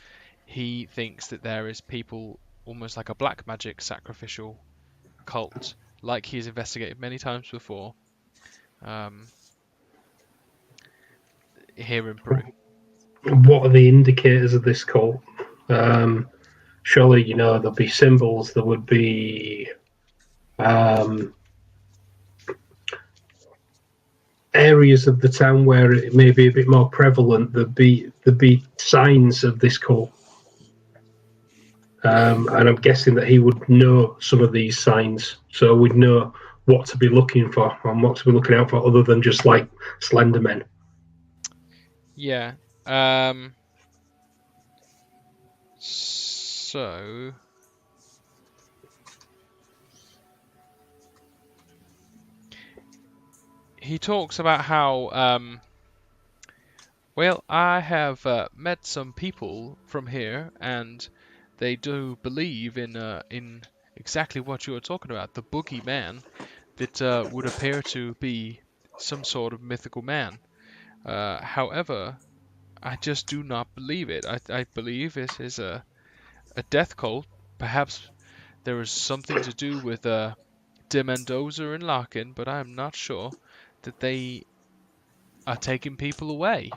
A: He thinks that there is people, almost like a black magic sacrificial cult, like he's investigated many times before, here in Peru.
E: What are the indicators of this cult? Surely, there'll be symbols, there would be areas of the town where it may be a bit more prevalent, there'd be signs of this cult. and I'm guessing that he would know some of these signs, so we'd know what to be looking for and what to be looking out for, other than just like Slendermen.
A: Yeah. So he talks about how well, I have met some people from here, and they do believe in exactly what you are talking about, the boogeyman that would appear to be some sort of mythical man. However, I just do not believe it. I believe it is a death cult. Perhaps there is something to do with De Mendoza and Larkin, but I am not sure that they are taking people away.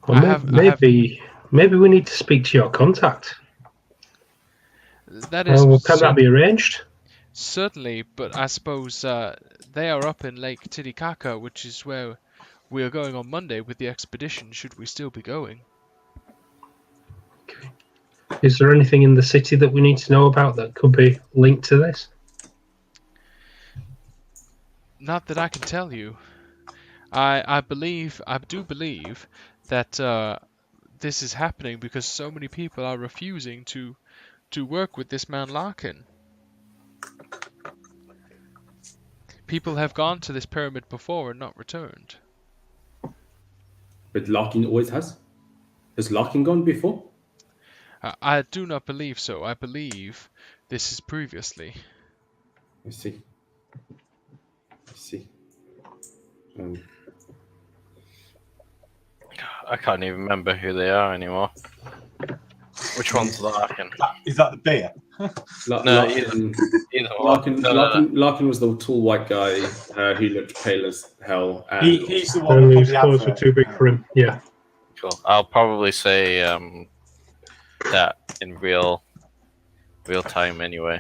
E: Or
A: I have
E: maybe we need to speak to your contact.
A: that is
E: Can that be arranged?
A: certainly, but I suppose they are up in Lake Titicaca, which is where we are going on Monday with the expedition, should we still be going.
E: Okay. Is there anything in the city that we need to know about that could be linked to this?
A: Not that I can tell you. I do believe that this is happening because so many people are refusing to work with this man Larkin. People have gone to this pyramid before and not returned.
B: But Larkin always has. Has Larkin gone before?
A: I do not believe so. I believe this is previously.
B: I see. I see.
C: I can't even remember who they are anymore. Which one's Larkin?
D: Is that the beer?
C: No,
B: Larkin,
C: either one. No.
B: Larkin was the tall white guy who looked pale as hell. And
D: He's the one
E: And
D: that
E: his
D: put the
E: clothes were
D: advert.
E: too big for him. Yeah.
C: Cool. I'll probably say that in real time anyway,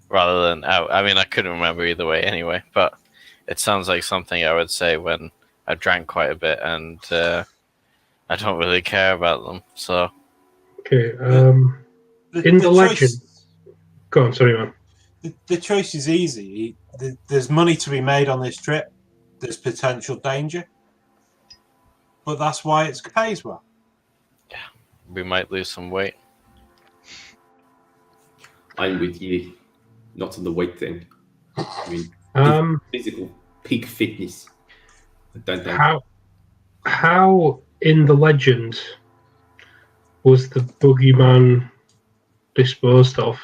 C: rather than out. I mean, I couldn't remember either way anyway, but it sounds like something I would say when I drank quite a bit and I don't really care about them. So
E: Okay. In the legend. Go on, sorry, man.
D: The choice is easy. There's money to be made on this trip. There's potential danger, but that's why it pays well.
C: we might lose some weight.
B: I'm with you. Not on the weight thing. I mean, physical peak fitness. I don't think.
E: How in the legend was the boogeyman disposed of?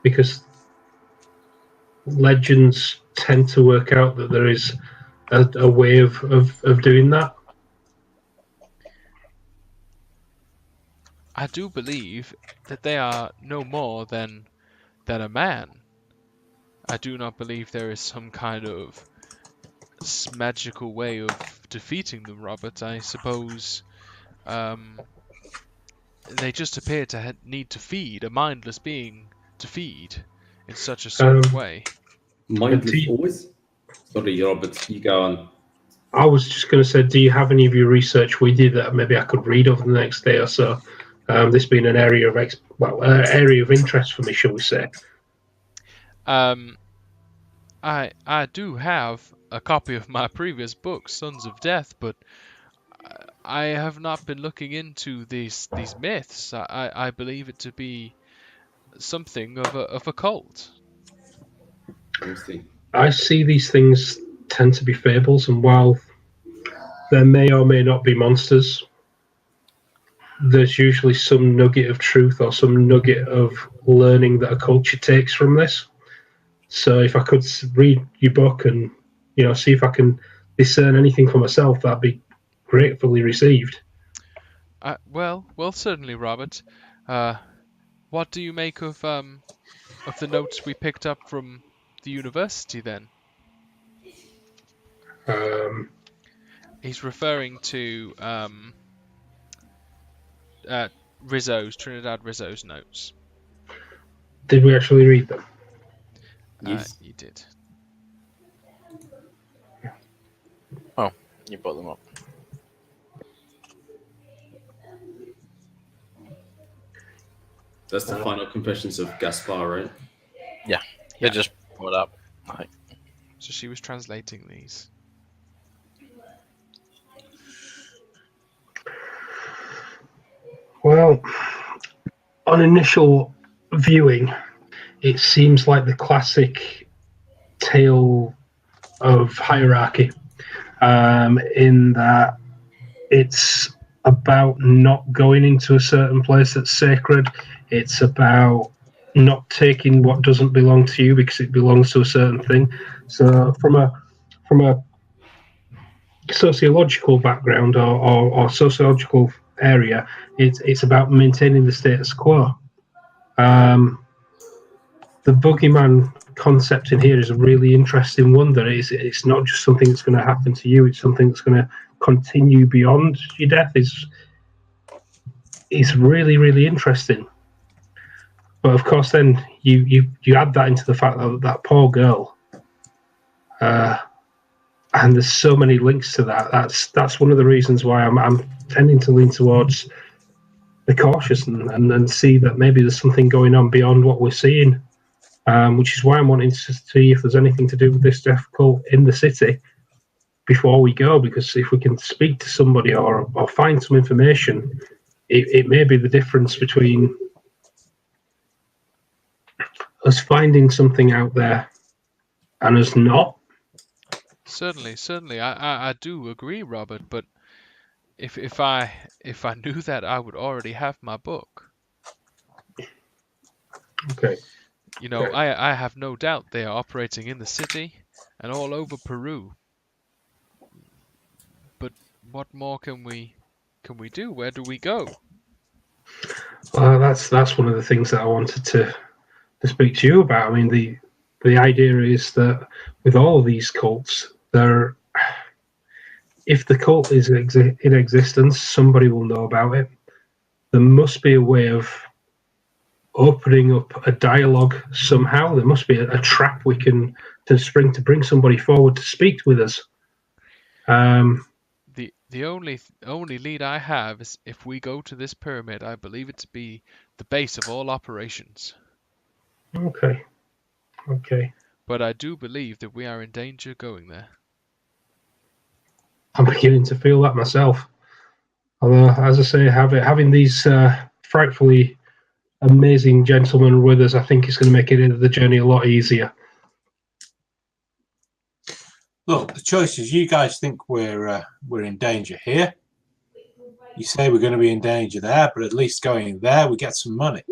E: Because legends tend to work out that there is a way of doing that.
A: I do believe that they are no more than a man. I do not believe there is some kind of magical way of defeating them, Robert. I suppose they just appear to need to feed a mindless being to feed in such a certain way.
B: Mindless always? Sorry, Robert, you go on.
E: I was just going to say, do you have any of your research with you that maybe I could read over the next day or so? This being an area of area of interest for me, shall we say?
A: I do have a copy of my previous book, Sons of Death, but I have not been looking into these myths. I believe it to be something of a cult.
E: I see these things tend to be fables, and while there may or may not be monsters, there's usually some nugget of truth or some nugget of learning that a culture takes from this. So if I could read your book and see if I can discern anything for myself, that'd be gratefully received.
A: Well, certainly, Robert. What do you make of the notes we picked up from the university then? He's referring to Trinidad Rizzo's notes.
E: Did we actually read them?
B: Yes.
A: You did.
C: Oh, you brought them up.
B: That's the final confessions of Gaspar, right?
C: Yeah, they just brought up. Like,
A: So she was translating these.
E: Well, on initial viewing, it seems like the classic tale of hierarchy, in that it's about not going into a certain place that's sacred. It's about not taking what doesn't belong to you because it belongs to a certain thing. So from a sociological background or sociological area, it's about maintaining the status quo. The boogeyman concept in here is a really interesting one. That it's not just something that's going to happen to you; it's something that's going to continue beyond your death. Is really, really interesting. But of course, then you add that into the fact that that poor girl, and there's so many links to that. That's one of the reasons why I'm tending to lean towards the cautious and see that maybe there's something going on beyond what we're seeing. Which is why I'm wanting to see if there's anything to do with this death cult in the city before we go, because if we can speak to somebody or find some information, it may be the difference between us finding something out there and us not.
A: Certainly, I do agree, Robert. But if I knew that, I would already have my book.
E: Okay.
A: You know, I have no doubt they are operating in the city and all over Peru. But what more can we do? Where do we go?
E: That's one of the things that I wanted to speak to you about. I mean, the idea is that with all of these cults, if the cult is in existence, somebody will know about it. There must be a way of opening up a dialogue somehow. There must be a trap we can to bring somebody forward to speak with us.
A: The only lead I have is if we go to this pyramid, I believe it to be the base of all operations.
E: Okay.
A: But I do believe that we are in danger going there.
E: I'm beginning to feel that myself. Although, as I say, having these frightfully amazing gentlemen with us, I think is going to make the journey a lot easier.
D: Look, the choice is you guys think we're in danger here. You say we're going to be in danger there, but at least going there, we get some money.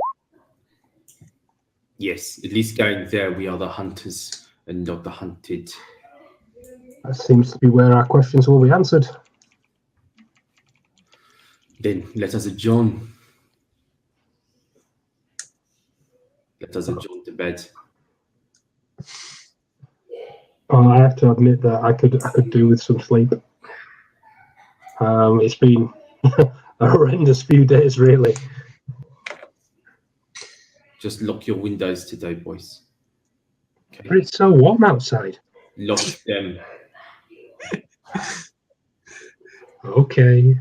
B: Yes, at least going there, we are the hunters and not the hunted.
E: That seems to be where our questions will be answered.
B: Then let us adjourn. Let us adjourn to bed.
E: I have to admit that I could do with some sleep. It's been a horrendous few days, really.
B: Just lock your windows today, boys. Okay.
E: But it's so warm outside.
B: Lock them.
E: Okay.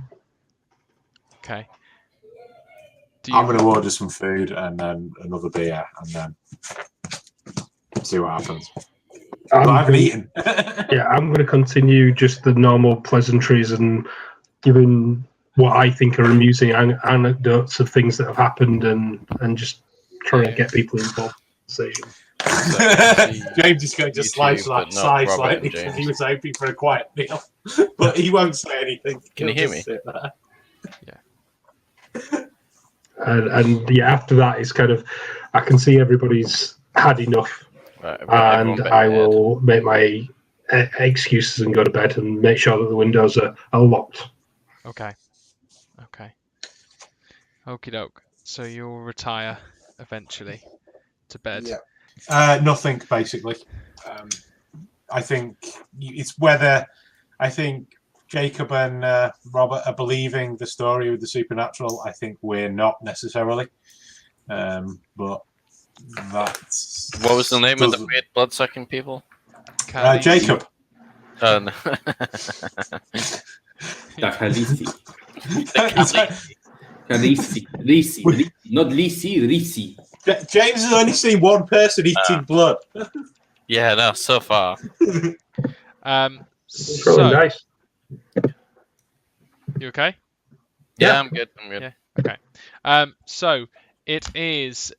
A: Okay.
D: I'm going to order some food and then another beer and then see what happens. I haven't eaten.
E: Yeah, I'm going to continue just the normal pleasantries and giving what I think are amusing anecdotes of things that have happened and just trying to get people involved in the conversation.
D: James is going to sigh slightly because he was hoping for a quiet meal, but he won't say anything.
C: Can you hear me?
A: Yeah.
E: And yeah, after that, it's kind of I can see everybody's had enough,
C: right,
E: and I will make my excuses and go to bed and make sure that the windows are locked.
A: Okay. Okie doke. So you'll retire eventually to bed.
D: Yeah. Nothing, basically. I think it's whether I think Jacob and Robert are believing the story of the supernatural. I think we're not necessarily. But that's...
C: What was the name of the weird blood-sucking people?
D: Jacob.
C: Oh, no.
B: Kharisi, not Lisi, Risi.
D: James has only seen one person eating blood.
C: Yeah, no, so far.
E: Throwing
A: So
E: dice.
A: you okay?
C: Yeah, I'm good.
A: Yeah. Okay. So it is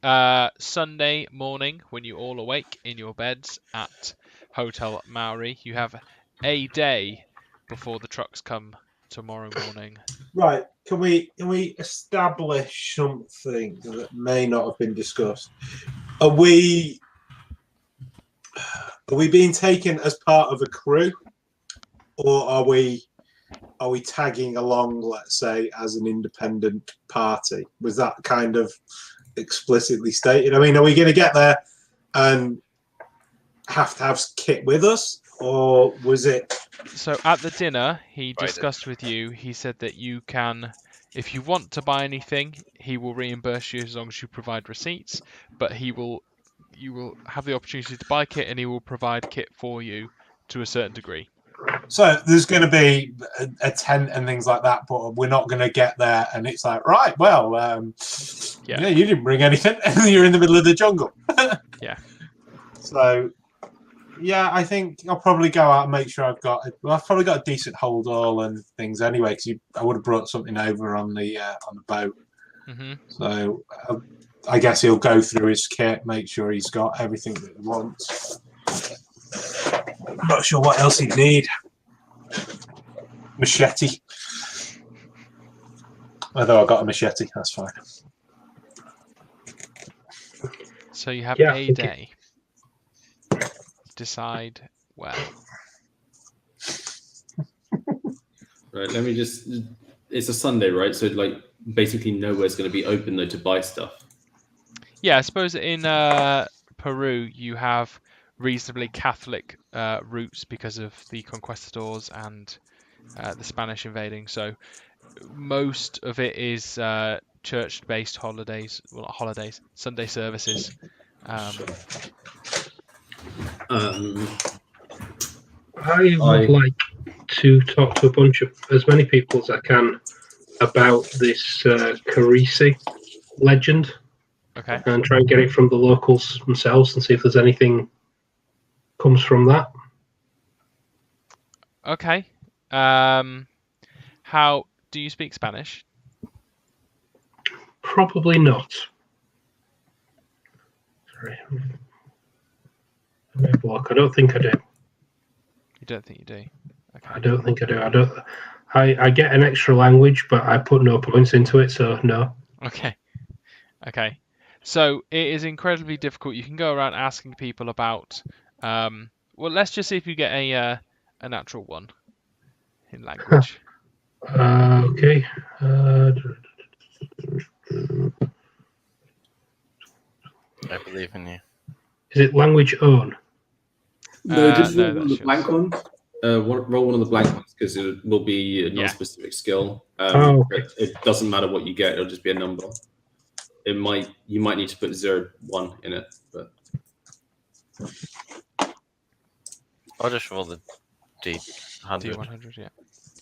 A: Sunday morning when you all awake in your beds at Hotel Maori. You have a day before the trucks come tomorrow morning.
D: Right, can we establish something that may not have been discussed? Are we being taken as part of a crew, or are we tagging along, let's say, as an independent party? Was that kind of explicitly stated? I mean, are we going to get there and have to have kit with us, or was it?
A: So at the dinner, he discussed with you. He said that you can, if you want to buy anything, he will reimburse you as long as you provide receipts. But you will have the opportunity to buy kit, and he will provide kit for you to a certain degree.
D: So there's going to be a tent and things like that, but we're not going to get there and it's like, right, well, yeah, you didn't bring anything, and you're in the middle of the jungle.
A: Yeah.
D: So, yeah, I think I'll probably go out and make sure I've probably got a decent hold all and things anyway, because I would have brought something over on the boat.
A: Mm-hmm.
D: So I guess he'll go through his kit, make sure he's got everything that he wants. I'm not sure what else he'd need. Machete. Although I got a machete, that's fine.
A: So you have
E: Yeah,
A: a day. Decide well.
B: Right, let me just. It's a Sunday, right? So like basically nowhere's going to be open though to buy stuff.
A: Yeah, I suppose in Peru you have reasonably Catholic roots because of the conquistadors and the Spanish invading. So most of it is church-based holidays. Well, not holidays, Sunday services.
E: I would like to talk to as many people as I can about this kharisi legend.
A: Okay.
E: And try and get it from the locals themselves and see if there's anything comes from that.
A: Okay. How do you speak Spanish?
E: Probably not. Sorry. Let me have a look. I don't think I do.
A: You don't think you do? Okay.
E: I don't think I do. I get an extra language, but I put no points into it, so no.
A: Okay. So it is incredibly difficult. You can go around asking people about. Well, let's just see if you get a natural one in language.
E: Okay.
C: I believe in you.
E: Is it language own?
B: No, just
A: no,
B: roll one of
A: that's
B: the blank ones. Roll one of the blank ones because it will be a non-specific skill.
E: Okay.
B: It doesn't matter what you get; it'll just be a number. You might need to put 0-1 in it, but
C: I'll just roll the D100.
A: D100, yeah.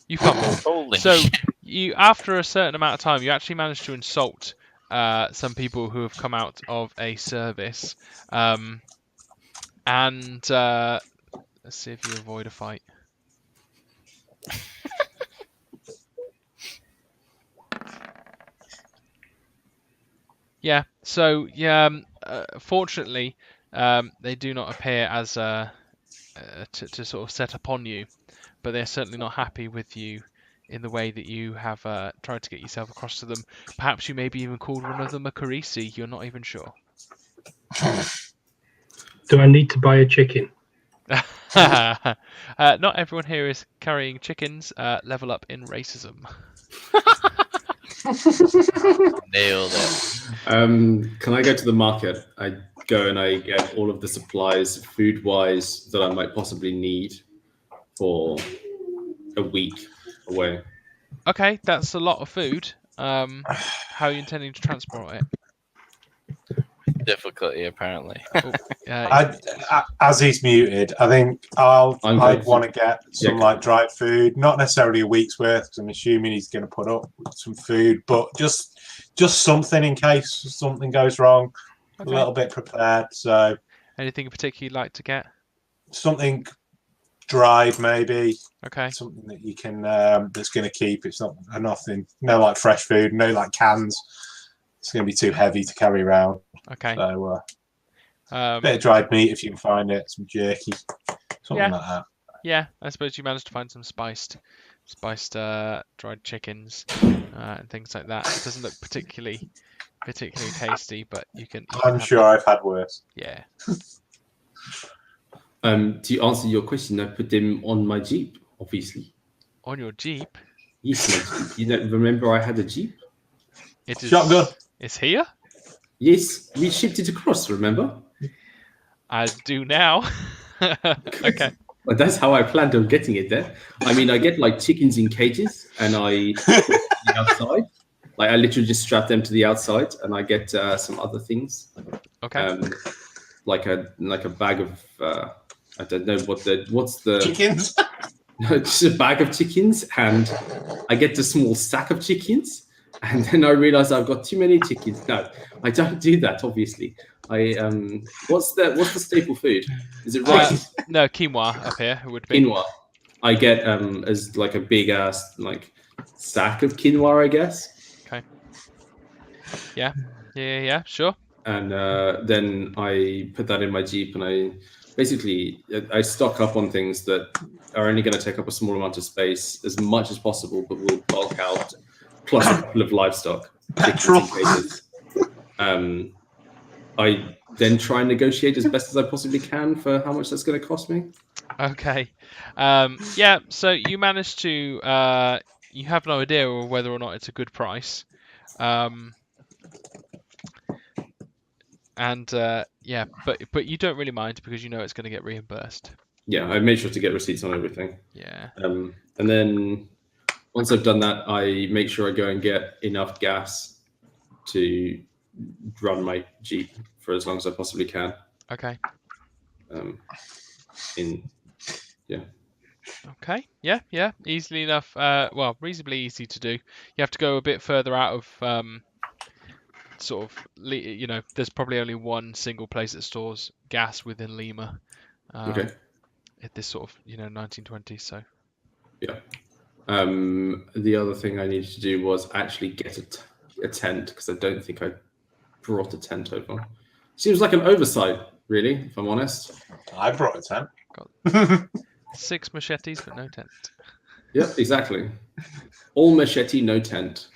A: You fumble.
C: Holy
A: So
C: shit.
A: you, after a certain amount of time, you actually manage to insult some people who have come out of a service, and let's see if you avoid a fight. Yeah. So yeah. Fortunately, they do not appear as to sort of set upon you, but they're certainly not happy with you in the way that you have tried to get yourself across to them. Perhaps you maybe even called one of them a kharisi. You're not even sure.
E: Do I need to buy a chicken?
A: Not everyone here is carrying chickens. Level up in racism.
C: Nailed it.
B: Can I go to the market? I go and I get all of the supplies, food-wise, that I might possibly need for a week away.
A: Okay, that's a lot of food. How are you intending to transport it?
C: Difficulty, apparently.
D: As he's muted, I think I'd want to get some
B: Yeah.
D: like dried food, not necessarily a week's worth, because I'm assuming he's going to put up some food, but just just something in case something goes wrong.
A: Okay.
D: A little bit prepared. So
A: Anything in particular you'd like to get?
D: something dried, maybe.
A: Okay.
D: Something that you can that's going to keep. It's not nothing. No, like fresh food. No, like cans. It's going to be too heavy to carry around.
A: Okay.
D: So bit of dried meat if you can find it. Some jerky, something like that.
A: Yeah, I suppose you managed to find some spiced dried chickens and things like that. It doesn't look particularly tasty, but you can
D: I'm sure I've had worse.
A: Yeah.
B: To answer your question, I put them on my Jeep, obviously.
A: On your Jeep?
B: Yes, my Jeep. You don't remember I had a Jeep?
A: It is
D: shotgun.
A: It's here?
B: Yes, we shipped it across, remember?
A: I do now. Okay.
B: Well, that's how I planned on getting it there. I mean, I get like chickens in cages, and I put them to the outside. Like I literally just strap them to the outside, and I get some other things.
A: Okay.
B: Like a bag of I don't know what's the
D: Chickens.
B: No, just a bag of chickens, and I get the small sack of chickens, and then I realize I've got too many chickens. No, I don't do that. Obviously, I what's the staple food? Is it rice?
A: No, quinoa up here would be.
B: Quinoa. I get as like a big ass like sack of quinoa, I guess.
A: Okay. Yeah. Sure.
B: And then I put that in my Jeep, and I stock up on things that are only going to take up a small amount of space as much as possible, but will bulk out, plus a couple of livestock.
D: Petrol.
B: I then try and negotiate as best as I possibly can for how much that's going to cost me.
A: Okay. Yeah. So you managed to. You have no idea whether or not it's a good price. Yeah, but you don't really mind because you know it's going to get reimbursed.
B: Yeah, I made sure to get receipts on everything.
A: Yeah.
B: And then once I've done that, I make sure I go and get enough gas to run my Jeep for as long as I possibly can.
A: Okay.
B: Okay.
A: Yeah. Easily enough. Well, reasonably easy to do. You have to go a bit further out of sort of, there's probably only one single place that stores gas within Lima.
B: Okay.
A: At this sort of 1920s. So.
B: Yeah. The other thing I needed to do was actually get a tent, because I don't think I brought a tent over. Seems like an oversight, really, if I'm honest.
D: I brought a tent.
A: Got 6 machetes, but no tent.
B: Yep, exactly. All machete, no tent.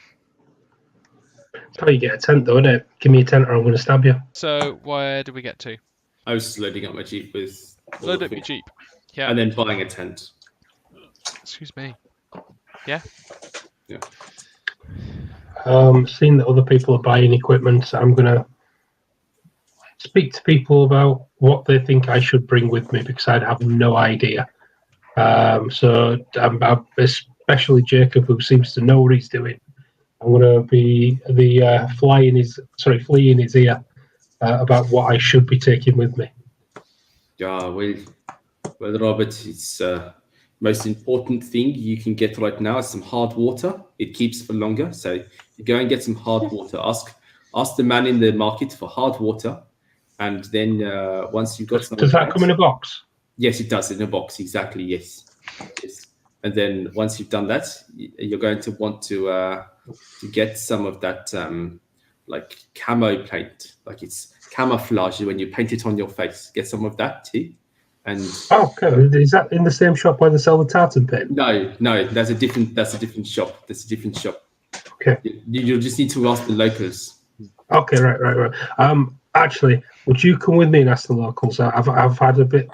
E: That's how you get a tent, though, isn't it? Give me a tent or I'm going to stab you.
A: So where did we get to?
B: I was just loading up my Jeep with...
A: Load up your Jeep. Yeah.
B: And then buying a tent.
A: Excuse me. Yeah.
B: Yeah.
E: Seeing that other people are buying equipment, I'm going to speak to people about what they think I should bring with me, because I'd have no idea. So especially Jacob, who seems to know what he's doing. I'm going to be the flea in his ear about what I should be taking with me.
B: Yeah, well, Robert, it's most important thing you can get right now is some hard water. It keeps for longer, so you go and get some hard water. Ask the man in the market for hard water, and then once you've got some...
E: Does that come in a box?
B: Yes, it does, in a box, exactly, yes. And then once you've done that, you're going to want to get some of that like camo paint, like it's camouflage when you paint it on your face. Get some of that too. And
E: okay, is that in the same shop where they sell the tartan paint?
B: No, that's a different shop. Okay. You'll just need to ask the locals.
E: Okay, right. Actually, would you come with me and ask the locals? I've had a bit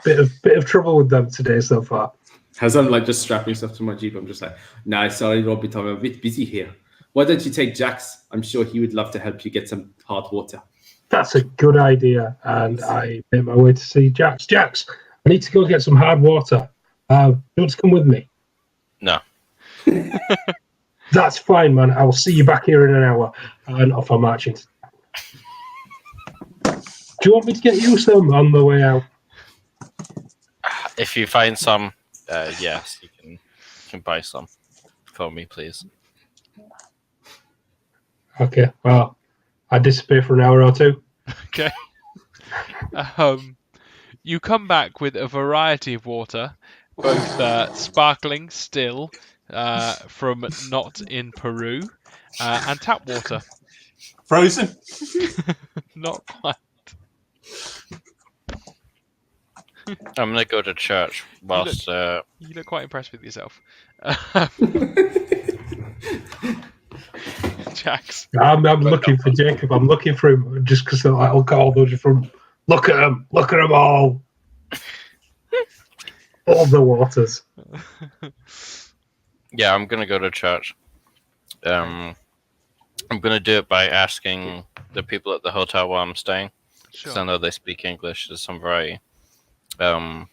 E: of trouble with them today so far.
B: As I'm like just strapping stuff to my Jeep, I'm just like, no, sorry, Robert, I'm a bit busy here. Why don't you take Jax? I'm sure he would love to help you get some hard water.
E: That's a good idea, and I made my way to see Jax. Jax, I need to go get some hard water. Do you want to come with me?
C: No.
E: That's fine, man. I will see you back here in an hour, and off I'm marching. Do you want me to get you some on the way out?
C: If you find some, yes, you can buy some for me, please.
E: Okay, well, I disappear for an hour or two.
A: Okay. You come back with a variety of water, both sparkling, still, from not in Peru, and tap water.
D: Frozen.
A: Not quite.
C: I'm gonna go to church whilst.
A: You look quite impressed with yourself. Jax.
E: I'm looking for Jacob. I'm looking for him just because they're like, oh God, those are from. Look at them all. All the waters.
C: Yeah, I'm gonna go to church. I'm gonna do it by asking the people at the hotel where I'm staying, because I know they speak English to some variety. I'll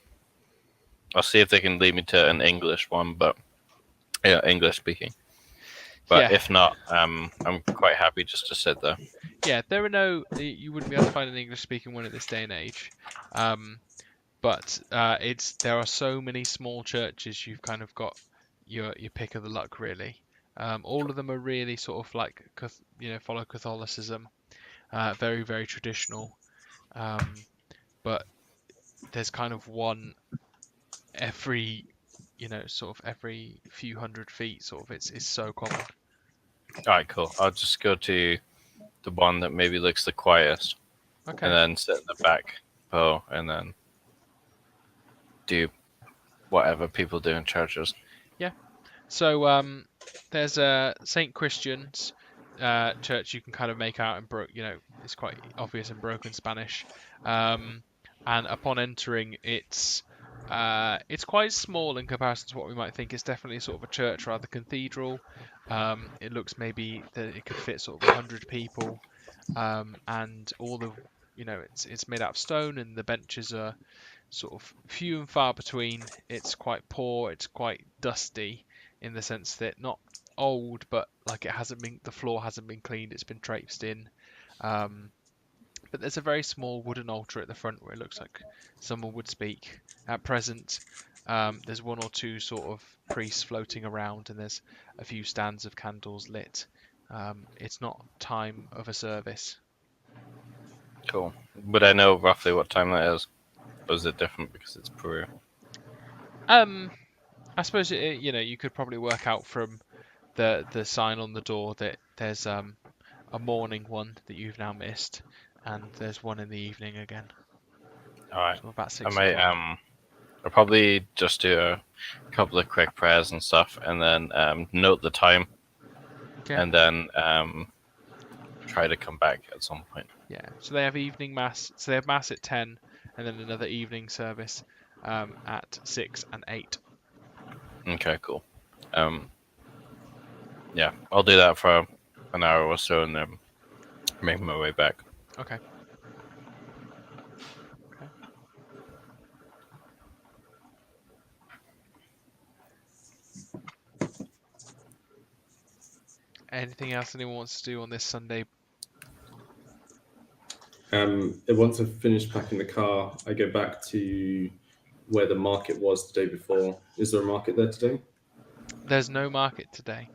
C: see if they can lead me to an English one, but yeah, English speaking. But if not, I'm quite happy just to sit there.
A: Yeah, there are no. You wouldn't be able to find an English-speaking one at this day and age. But there are so many small churches. You've kind of got your pick of the luck, really. All of them are really sort of like follow Catholicism, very very traditional. But there's kind of one every sort of every few hundred feet. Sort of it's so common.
C: All right, cool. I'll just go to the one that maybe looks the quietest,
A: Okay.
C: and then sit in the back row, and then do whatever people do in churches.
A: Yeah. So there's a St. Christian's church you can kind of make out in it's quite obvious in broken Spanish. And upon entering, it's quite small in comparison to what we might think. It's definitely sort of a church rather cathedral. It looks maybe that it could fit sort of 100 people, and all the it's made out of stone, and the benches are sort of few and far between. It's quite poor. It's quite dusty in the sense that not old, but like the floor hasn't been cleaned. It's been traipsed in. But there's a very small wooden altar at the front where it looks like someone would speak. At present, there's one or two sort of priests floating around, and there's a few stands of candles lit. It's not time of a service.
C: Cool. Would I know roughly what time that is? Or is it different because it's Peru?
A: I suppose you could probably work out from the sign on the door that there's a morning one that you've now missed, and there's one in the evening again.
C: All right.
A: So about 6
C: I might I'll probably just do a couple of quick prayers and stuff, and then note the time, and then try to come back at some point.
A: Yeah. So they have evening mass. So they have mass at 10, and then another evening service at 6 and 8.
C: Okay, cool. Yeah, I'll do that for an hour or so, and then make my way back.
A: Okay. Anything else anyone wants to do on this Sunday?
B: Once I've finished packing the car, I go back to where the market was the day before. Is there a market there today?
A: There's no market today.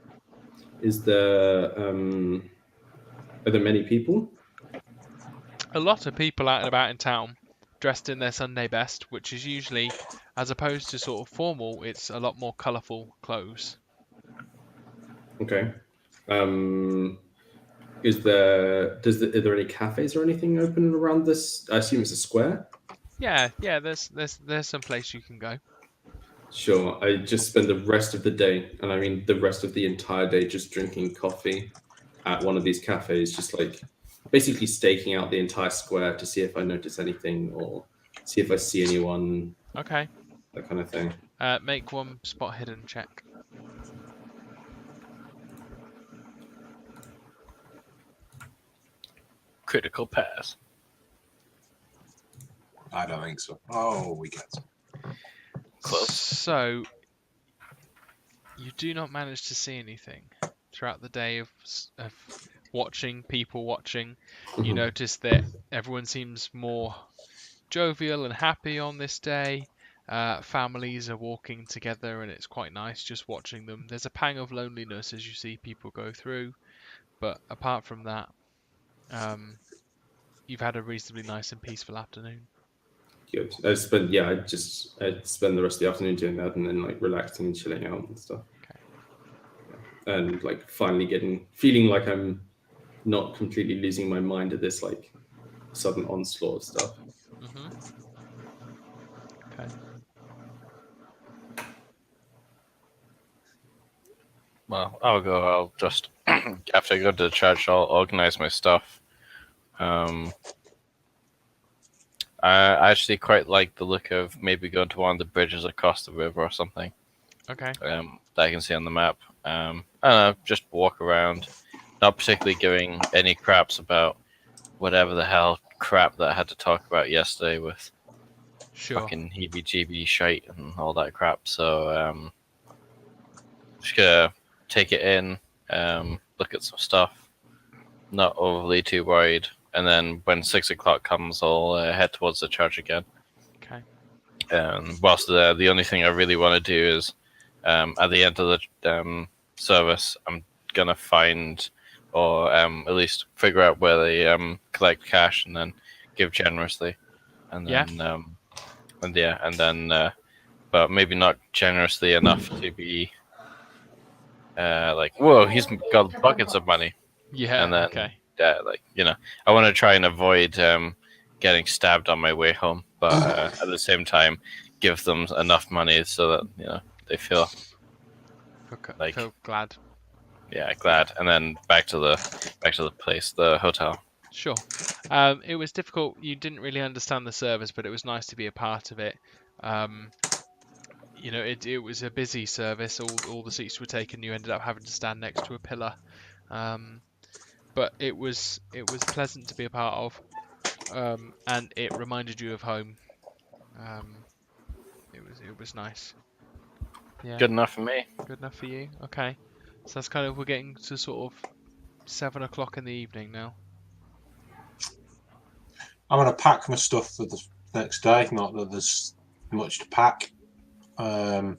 B: Is there? Are there many people?
A: A lot of people out and about in town, dressed in their Sunday best, which is usually, as opposed to sort of formal, it's a lot more colourful clothes.
B: Okay. Are there any cafes or anything open around this? I assume it's a square.
A: Yeah. There's some place you can go.
B: Sure. I just spend the rest of the day, and I mean the rest of the entire day, just drinking coffee at one of these cafes, just like basically staking out the entire square to see if I notice anything or see if I see anyone.
A: Okay.
B: That kind of thing.
A: Make one spot hidden check.
C: Critical pass.
D: I don't think so. Oh, we get
C: Close.
A: So you do not manage to see anything throughout the day of watching people watching. You notice that everyone seems more jovial and happy on this day. Families are walking together, and it's quite nice just watching them. There's a pang of loneliness as you see people go through, But apart from that, you've had a reasonably nice and peaceful afternoon.
B: Good. I spend the rest of the afternoon doing that, and then like relaxing and chilling out and stuff.
A: Okay.
B: And like finally feeling like I'm not completely losing my mind at this like sudden onslaught of stuff.
A: Mm-hmm. Okay.
C: Well, I'll go. I'll just after I go to the church, I'll organize my stuff. I actually quite like the look of maybe going to one of the bridges across the river or something.
A: Okay.
C: That I can see on the map. I don't know, just walk around, not particularly giving any craps about whatever the hell crap that I had to talk about yesterday with
A: Sure.
C: fucking heebie-jeebie shite and all that crap. So just gonna take it in, look at some stuff, not overly too worried, and then when 6 o'clock comes, I'll head towards the church again.
A: Okay.
C: Whilst the only thing I really want to do is at the end of the service, I'm gonna find or at least figure out where they collect cash and then give generously, and then but maybe not generously enough to be like, whoa, he's got buckets of money.
A: Yeah.
C: And then,
A: okay.
C: like, I want to try and avoid getting stabbed on my way home, but at the same time, give them enough money so that they feel like
A: Feel glad.
C: Yeah, glad. And then back to the place, the hotel.
A: Sure. It was difficult. You didn't really understand the service, but it was nice to be a part of it. It was a busy service. All the seats were taken. You ended up having to stand next to a pillar. But it was pleasant to be a part of, and it reminded you of home. It was nice. Yeah.
C: Good enough for me.
A: Good enough for you. Okay. So that's kind of, we're getting to sort of 7 o'clock in the evening now.
D: I'm going to pack my stuff for the next day. Not that there's much to pack. And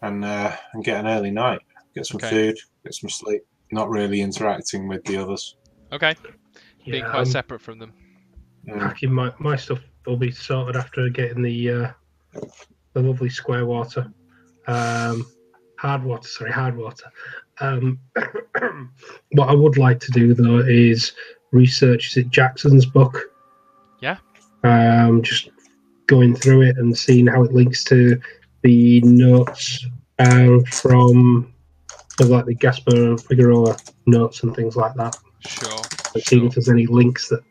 D: get an early night. Get some food. Get some sleep. Not really interacting with the others.
A: Okay.
E: Yeah,
A: being quite separate from them.
E: Packing my stuff will be sorted after getting the lovely square water. Hard water. What I would like to do though is research. Is it Jackson's book?
A: Yeah.
E: Just going through it and seeing how it links to the notes from like the Gaspar and Figueroa notes and things like that.
A: Sure.
E: Seeing if there's any links that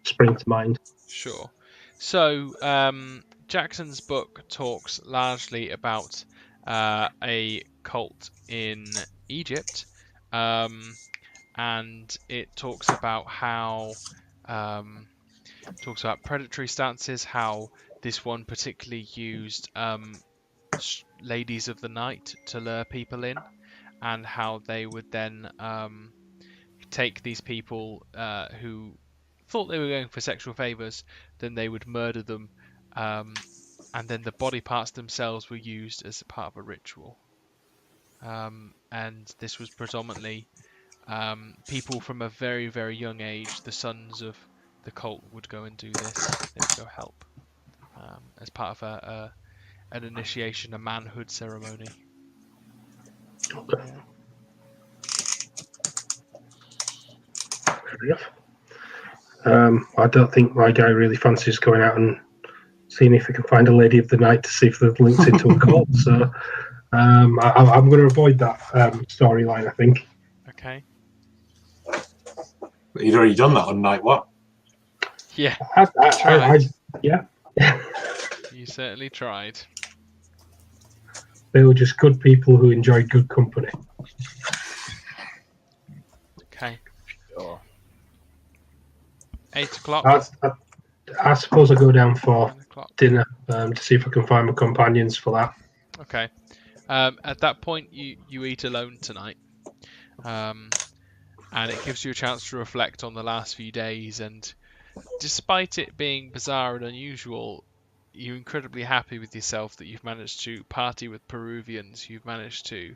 E: spring to mind.
A: Sure. So Jackson's book talks largely about a cult in Egypt, and it talks about how talks about predatory stances, how this one particularly used ladies of the night to lure people in, and how they would then take these people who thought they were going for sexual favors, then they would murder them, and then the body parts themselves were used as a part of a ritual. And this was predominantly people from a very, very young age. The sons of the cult would go and do this. They would go help as part of an initiation, a manhood ceremony.
E: Okay. Fair enough. I don't think my guy really fancies going out and seeing if he can find a lady of the night to see if there's links into a cult. So I'm going to avoid that storyline, I think.
A: Okay.
D: But you'd already done that on night one.
A: Yeah.
E: Yeah.
A: You certainly tried.
E: They were just good people who enjoyed good company.
A: Okay.
C: Sure.
A: 8 o'clock.
E: I suppose I go down for
A: 9 o'clock.
E: dinner to see if I can find my companions for that.
A: Okay. At that point, you eat alone tonight, and it gives you a chance to reflect on the last few days. And despite it being bizarre and unusual, you're incredibly happy with yourself that you've managed to party with Peruvians. You've managed to,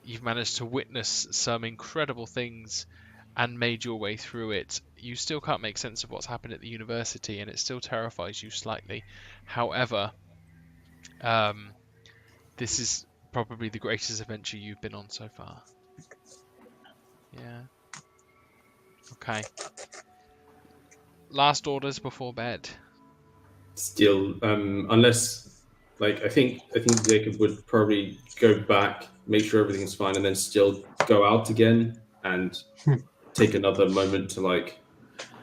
A: you've managed to witness some incredible things and made your way through it, you still can't make sense of what's happened at the university, and it still terrifies you slightly. However, this is probably the greatest adventure you've been on so far. Yeah. Okay. Last orders before bed.
B: Still, unless, like, I think Jacob would probably go back, make sure everything's fine, and then still go out again and take another moment to like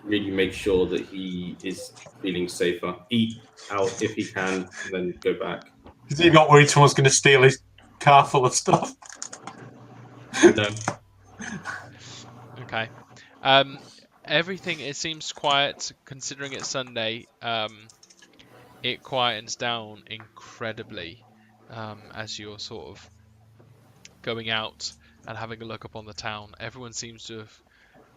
B: really make sure that he is feeling safer. Eat out if he can, and then go back.
D: Is he not worried someone's going to steal his car full of stuff?
B: No.
A: Okay. Everything, it seems quiet considering it's Sunday. It quietens down incredibly as you're sort of going out and having a look upon the town. Everyone seems to have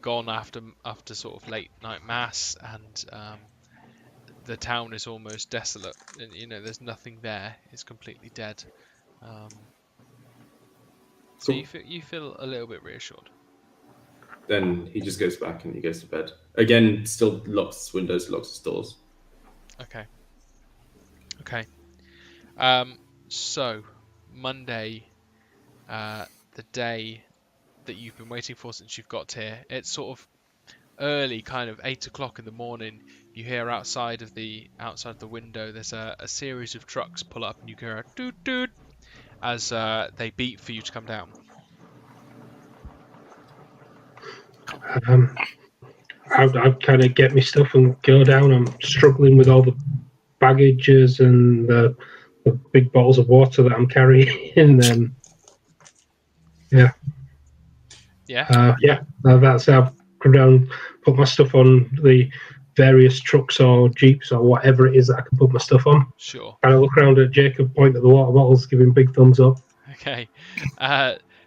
A: gone after sort of late night mass, and the town is almost desolate. And, there's nothing there. It's completely dead. So you feel a little bit reassured.
B: Then he just goes back and he goes to bed. Again, still locks his windows, locks his doors.
A: Okay. So Monday, the day that you've been waiting for since you've got here, it's sort of early, kind of 8 o'clock in the morning. You hear outside the window, there's a series of trucks pull up, and you hear a doot doot as they beat for you to come down.
E: I'd kind of get my stuff and go down. I'm struggling with all the baggages and the big bottles of water that I'm carrying. Yeah. That's I've come down, put my stuff on the various trucks or jeeps or whatever it is that I can put my stuff on.
A: Sure.
E: And I look around at Jacob, point at the water bottles, giving big thumbs up.
A: Okay.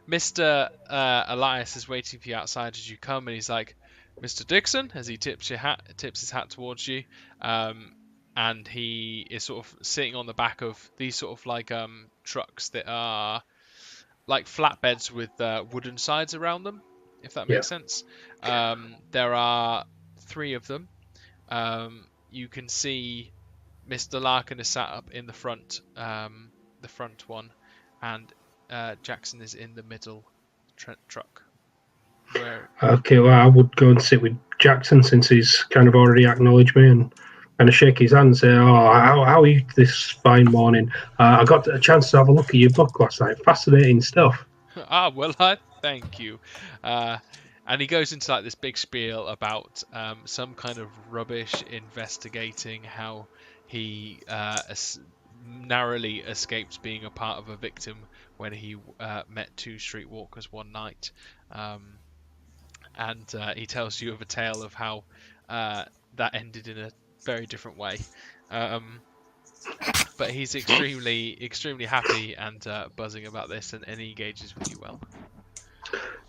A: Mr. Elias is waiting for you outside as you come, and he's like, "Mr. Dixon," as he tips his hat towards you, and he is sort of sitting on the back of these sort of like trucks that are like flatbeds with wooden sides around them, if that makes sense. There are 3 of them. You can see Mr. Larkin is sat up in the front one, and Jackson is in the middle truck.
E: Okay, well, I would go and sit with Jackson since he's kind of already acknowledged me, and kind of shake his hand and say, "Oh, how are you this fine morning? I got a chance to have a look at your book last night. Fascinating stuff."
A: Well, I thank you. And he goes into like this big spiel about some kind of rubbish investigating how he narrowly escaped being a part of a victim when he met 2 streetwalkers one night. And he tells you of a tale of how that ended in a very different way. But he's extremely happy and buzzing about this, and he engages with you well.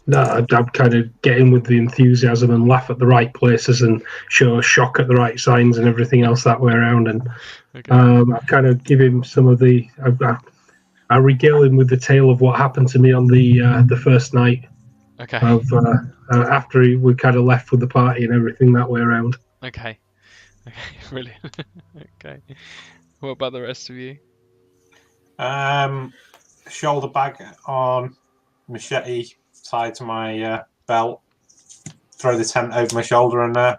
E: No, I'd kind of get in with the enthusiasm and laugh at the right places and show shock at the right signs and everything else that way around. And I kind of give him some of the... I regale him with the tale of what happened to me on the first night.
A: Okay.
E: After we kind of left with the party and everything that way around.
A: Okay, brilliant. Okay. What about the rest of you?
D: Shoulder bag on, machete tied to my belt, throw the tent over my shoulder and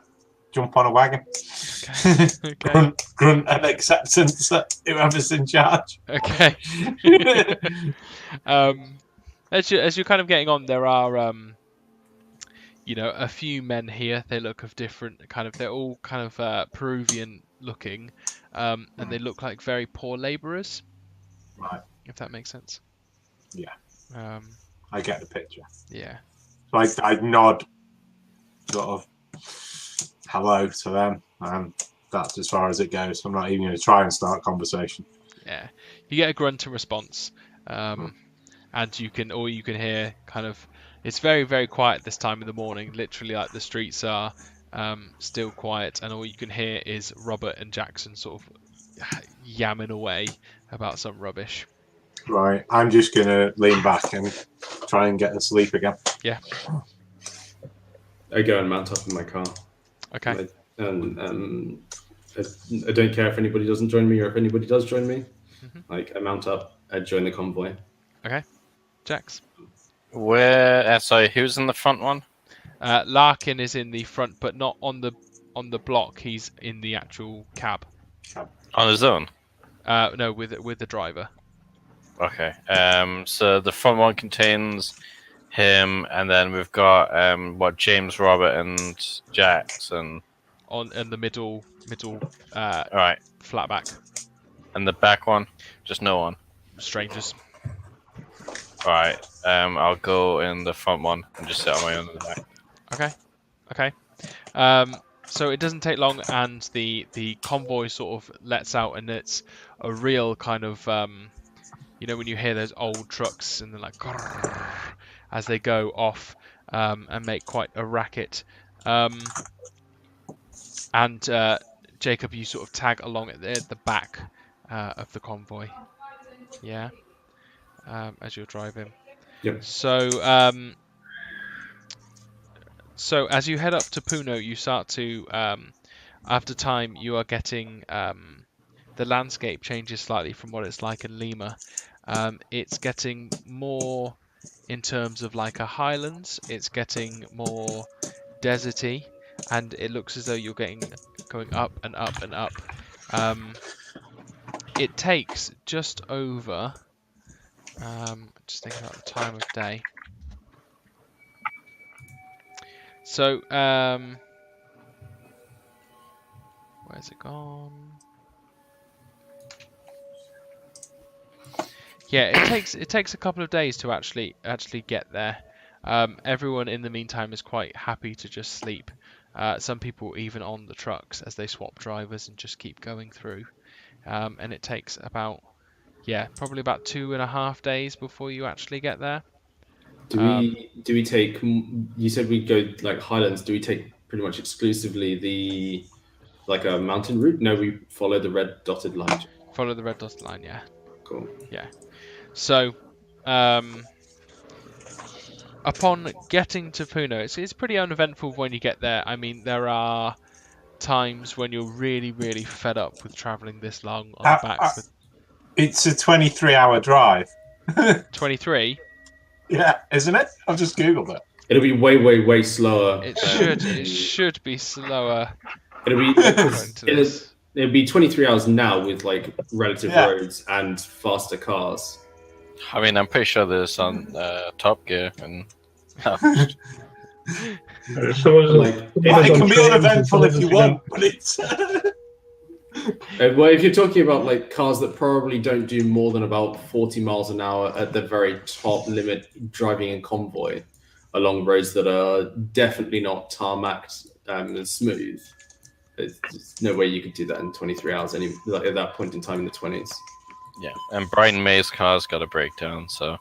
D: jump on a wagon.
A: Okay.
D: grunt and acceptance that whoever's in charge.
A: Okay. As you're kind of getting on, there are a few men here. They look of different kind of. They're all kind of Peruvian looking, and they look like very poor labourers.
D: Right.
A: If that makes sense.
D: Yeah. I get the picture.
A: Yeah.
D: So I nod, sort of hello to them, and that's as far as it goes. I'm not even going to try and start a conversation.
A: Yeah. You get a grunt in response, and you can hear kind of. It's very, very quiet this time of the morning. Literally, like the streets are still quiet, and all you can hear is Robert and Jackson sort of yamming away about some rubbish.
D: Right. I'm just going to lean back and try and get asleep again.
A: Yeah.
B: I go and mount up in my car.
A: Okay.
B: And I don't care if anybody doesn't join me or if anybody does join me. Like, I mount up, I join the convoy.
A: Okay. Jax.
C: Where? Sorry, who's in the front one?
A: Larkin is in the front, but not on the block. He's in the actual cab.
C: On his own.
A: No, with the driver.
C: Okay. So the front one contains him, and then we've got James, Robert, and Jackson.
A: In the middle
C: All right.
A: flat back.
C: And the back one, just no one.
A: Strangers.
C: All right. I'll go in the front one and just sit on my own in the back.
A: Okay. So it doesn't take long, and the convoy sort of lets out, and it's a real kind of you know, when you hear those old trucks and they're like grrr, as they go off and make quite a racket. And Jacob, you sort of tag along at the back of the convoy. Yeah. As you're driving.
B: Yep.
A: So as you head up to Puno, you start to, after time, you are getting the landscape changes slightly from what it's like in Lima. It's getting more in terms of like a highlands. It's getting more deserty, and it looks as though you're going up and up and up. It takes just over. Just thinking about the time of day. So, where's it gone? Yeah, it takes a couple of days to actually get there. Everyone in the meantime is quite happy to just sleep. Some people even on the trucks as they swap drivers and just keep going through. And it takes probably about 2.5 days before you actually get there.
B: Do we take? You said we go like highlands. Do we take pretty much exclusively like a mountain route? No, we follow the red dotted line.
A: Follow the red dotted line, yeah.
B: Cool.
A: Yeah. So, upon getting to Puno, it's pretty uneventful when you get there. I mean, there are times when you're really, really fed up with traveling this long on the back.
D: It's a 23-hour drive.
A: 23?
D: Yeah, isn't it? I've just googled it.
B: It'll be way, way, way slower.
A: It should be slower.
B: It'll be 23 hours now with like relative roads and faster cars.
C: I mean, I'm pretty sure there's on Top Gear and.
D: It can be uneventful if you want, but it's.
B: Well, if you're talking about like cars that probably don't do more than about 40 miles an hour at the very top limit, driving in convoy along roads that are definitely not tarmacked and smooth, there's no way you could do that in 23 hours at that point in time in the 20s.
C: Yeah, and Brian May's car's got a breakdown, so.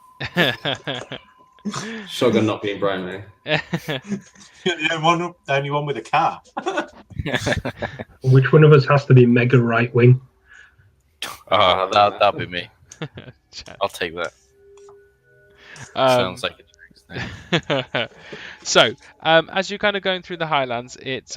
B: Shotgun not being Brian May.
D: The only one with a car.
E: Which one of us has to be mega right wing?
C: Oh, that'll be me. I'll take that. Sounds like a thing.
A: So, as you're kind of going through the highlands, it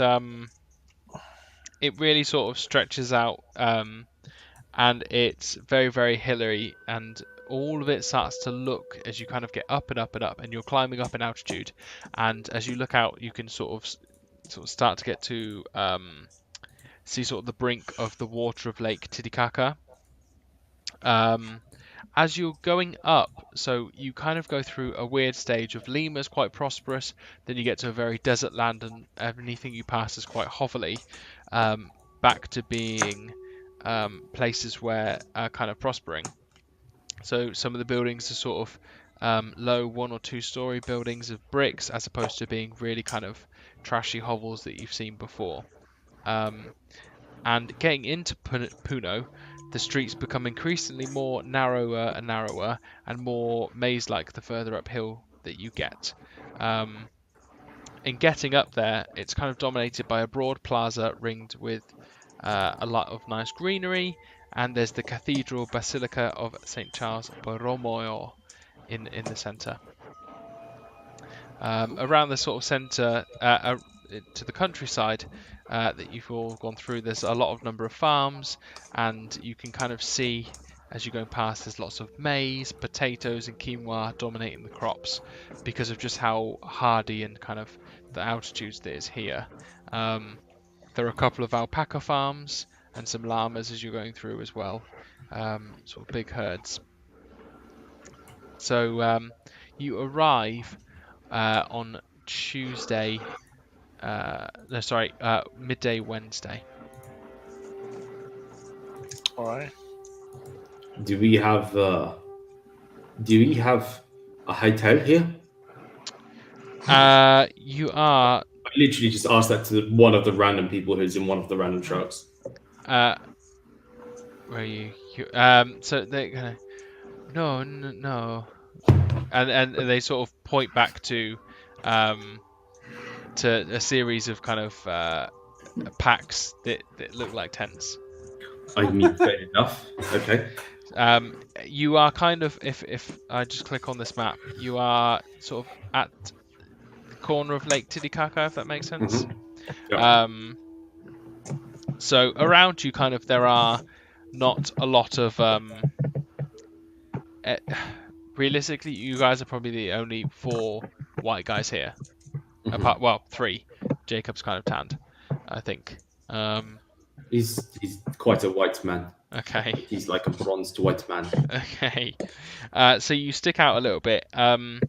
A: really sort of stretches out, and it's very, very hilly, and all of it starts to look as you kind of get up and up and up, and you're climbing up in altitude, and as you look out, you can sort of start to get to see sort of the brink of the water of Lake Titicaca. As you're going up, so you kind of go through a weird stage of Lima's quite prosperous, then you get to a very desert land, and anything you pass is quite hovelly, back to being places where are kind of prospering. So some of the buildings are sort of low 1 or 2 story buildings of bricks, as opposed to being really kind of trashy hovels that you've seen before. And getting into Puno, the streets become increasingly more narrower and narrower, and more maze-like the further uphill that you get. In getting up there, it's kind of dominated by a broad plaza ringed with a lot of nice greenery, and there's the Cathedral Basilica of St. Charles Borromeo in the centre. Around the sort of centre to the countryside that you've all gone through, there's a lot of number of farms, and you can kind of see as you're going past there's lots of maize, potatoes and quinoa dominating the crops because of just how hardy and kind of the altitudes that is here. There are a couple of alpaca farms and some llamas as you're going through as well, sort of big herds. So you arrive on Tuesday, midday Wednesday.
C: All right.
B: Do we have a hotel here?
A: You are.
B: I literally just asked that to one of the random people who's in one of the random trucks.
A: Where are you? So they kind of no, and they sort of point back to a series of kind of packs that look like tents.
B: I mean, fair enough. Okay.
A: You are kind of, if I just click on this map, you are sort of at the corner of Lake Titicaca, if that makes sense.
B: Mm-hmm. Yeah.
A: So around you, kind of, there are not a lot of. Realistically, you guys are probably the only 4 white guys here.
B: Mm-hmm.
A: 3. Jacob's kind of tanned, I think.
B: He's quite a white man.
A: Okay.
B: He's like a bronzed white man.
A: Okay. So you stick out a little bit. And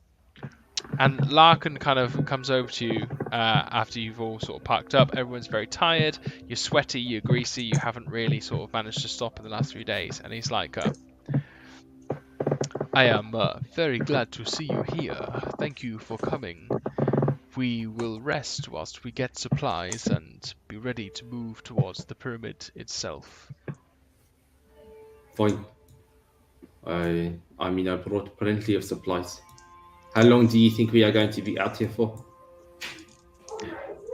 A: Larkin kind of comes over to you after you've all sort of packed up. Everyone's very tired. You're sweaty, you're greasy. You haven't really sort of managed to stop in the last 3 days. And he's like, I am very glad to see you here. Thank you for coming. We will rest whilst we get supplies and be ready to move towards the pyramid itself.
B: Fine. I mean, I brought plenty of supplies. How long do you think we are going to be out here for?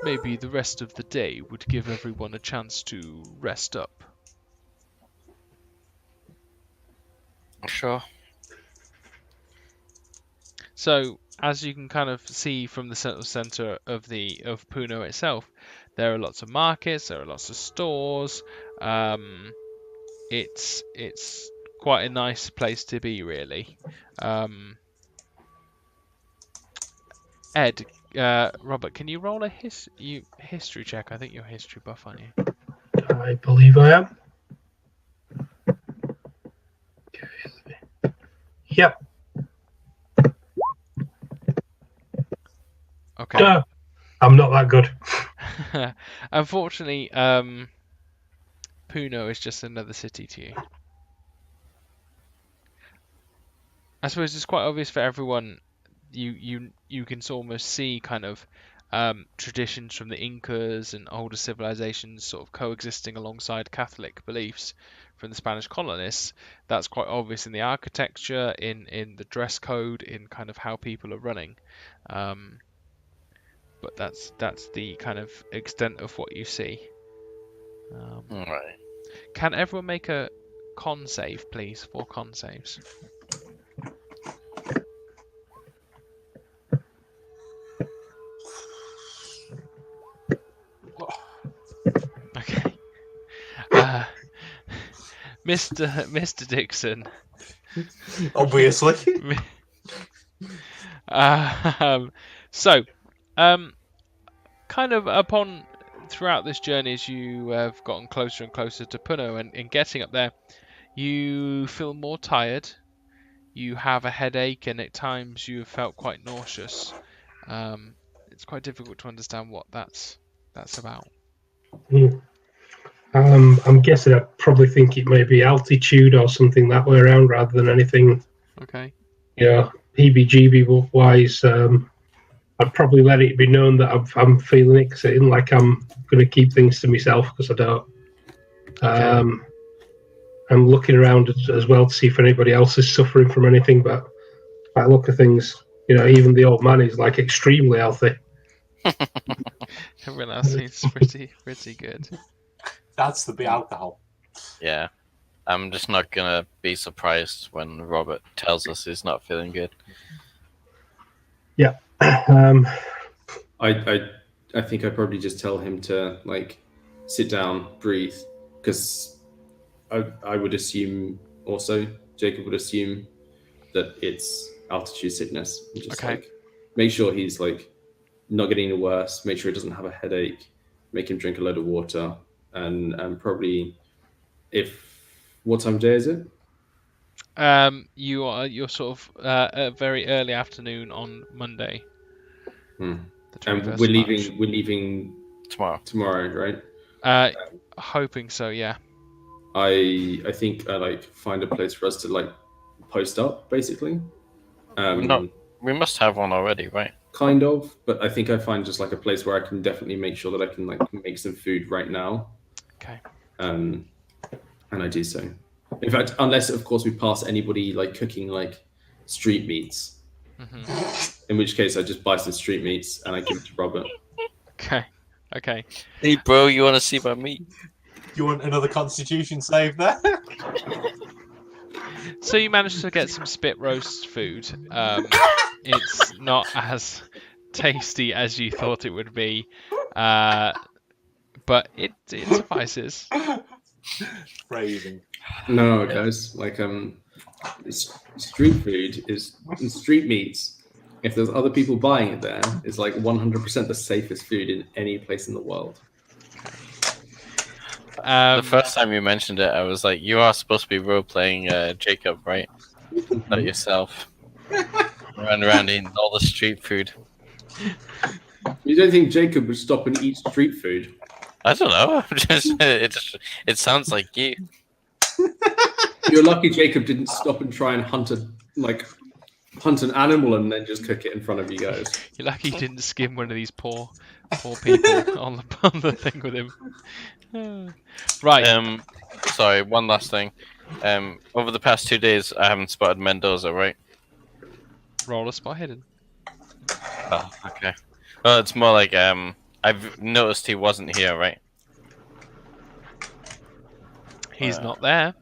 A: Maybe the rest of the day would give everyone a chance to rest up.
C: Sure.
A: So, as you can kind of see from the center of Puno itself, there are lots of markets, there are lots of stores. It's quite a nice place to be, really. Ed, Robert, can you roll a history check? I think you're a history buff, aren't you?
E: I believe I am. Yep.
A: Okay.
E: I'm not that good.
A: Unfortunately, Puno is just another city to you. I suppose it's quite obvious for everyone. You can almost see kind of traditions from the Incas and older civilizations sort of coexisting alongside Catholic beliefs from the Spanish colonists. That's quite obvious in the architecture, in the dress code, in kind of how people are running. But that's the kind of extent of what you see.
C: All right.
A: Can everyone make a con save, please? 4 con saves. Okay. Mr. Dixon.
D: Obviously.
A: So, kind of upon throughout this journey, as you have gotten closer and closer to Puno, and in getting up there, you feel more tired. You have a headache, and at times you have felt quite nauseous. It's quite difficult to understand what that's about.
E: I'm guessing I probably think it may be altitude or something that way around rather than anything.
A: Okay.
E: Yeah, heebie-jeebie wise. I'd probably let it be known that I'm feeling it because it isn't like I'm going to keep things to myself because I don't.
A: Okay.
E: I'm looking around as well to see if anybody else is suffering from anything, but by the look of things, even the old man is like extremely healthy.
A: Everyone else seems pretty good.
D: That's the big alcohol.
C: Yeah. I'm just not gonna be surprised when Robert tells us he's not feeling good.
E: Yeah.
B: I think I'd probably just tell him to like sit down, breathe, because I would assume also Jacob would assume that it's altitude sickness. And just
A: Okay.
B: like make sure he's like not getting any worse. Make sure he doesn't have a headache. Make him drink a load of water, and probably what time of day is it?
A: You're sort of a very early afternoon on Monday, the
B: And
A: 21st
B: we're
A: of March.
B: leaving. We're leaving tomorrow, right?
A: Hoping so, yeah.
B: I think I like find a place for us to like post up, basically.
C: We must have one already, right?
B: Kind of, but I think I find just like a place where I can definitely make sure that I can like make some food right now.
A: Okay.
B: And I do so. In fact, unless of course we pass anybody like cooking like street meats, in which case I just buy some street meats and I give it to Robert.
A: Okay.
C: Hey, bro, you want to see my meat?
D: You want another Constitution save there?
A: So you managed to get some spit roast food. It's not as tasty as you thought it would be, but it suffices.
D: Phrasing.
B: No, guys, like street food is street meats. If there's other people buying it there, it's like 100% the safest food in any place in the world.
C: The first time you mentioned it, I was like, you are supposed to be role-playing Jacob, right? Not yourself. Run around eating all the street food.
B: You don't think Jacob would stop and eat street food?
C: I don't know. It sounds like you.
B: You're lucky Jacob didn't stop and try and hunt an animal and then just cook it in front of you guys.
A: You're lucky you didn't skim one of these poor people on the thing with him. Right.
C: Sorry, one last thing. Over the past 2 days, I haven't spotted Mendoza, right?
A: Roll a spot hidden.
C: Oh, okay. Well, it's more like I've noticed he wasn't here, right?
A: He's not there.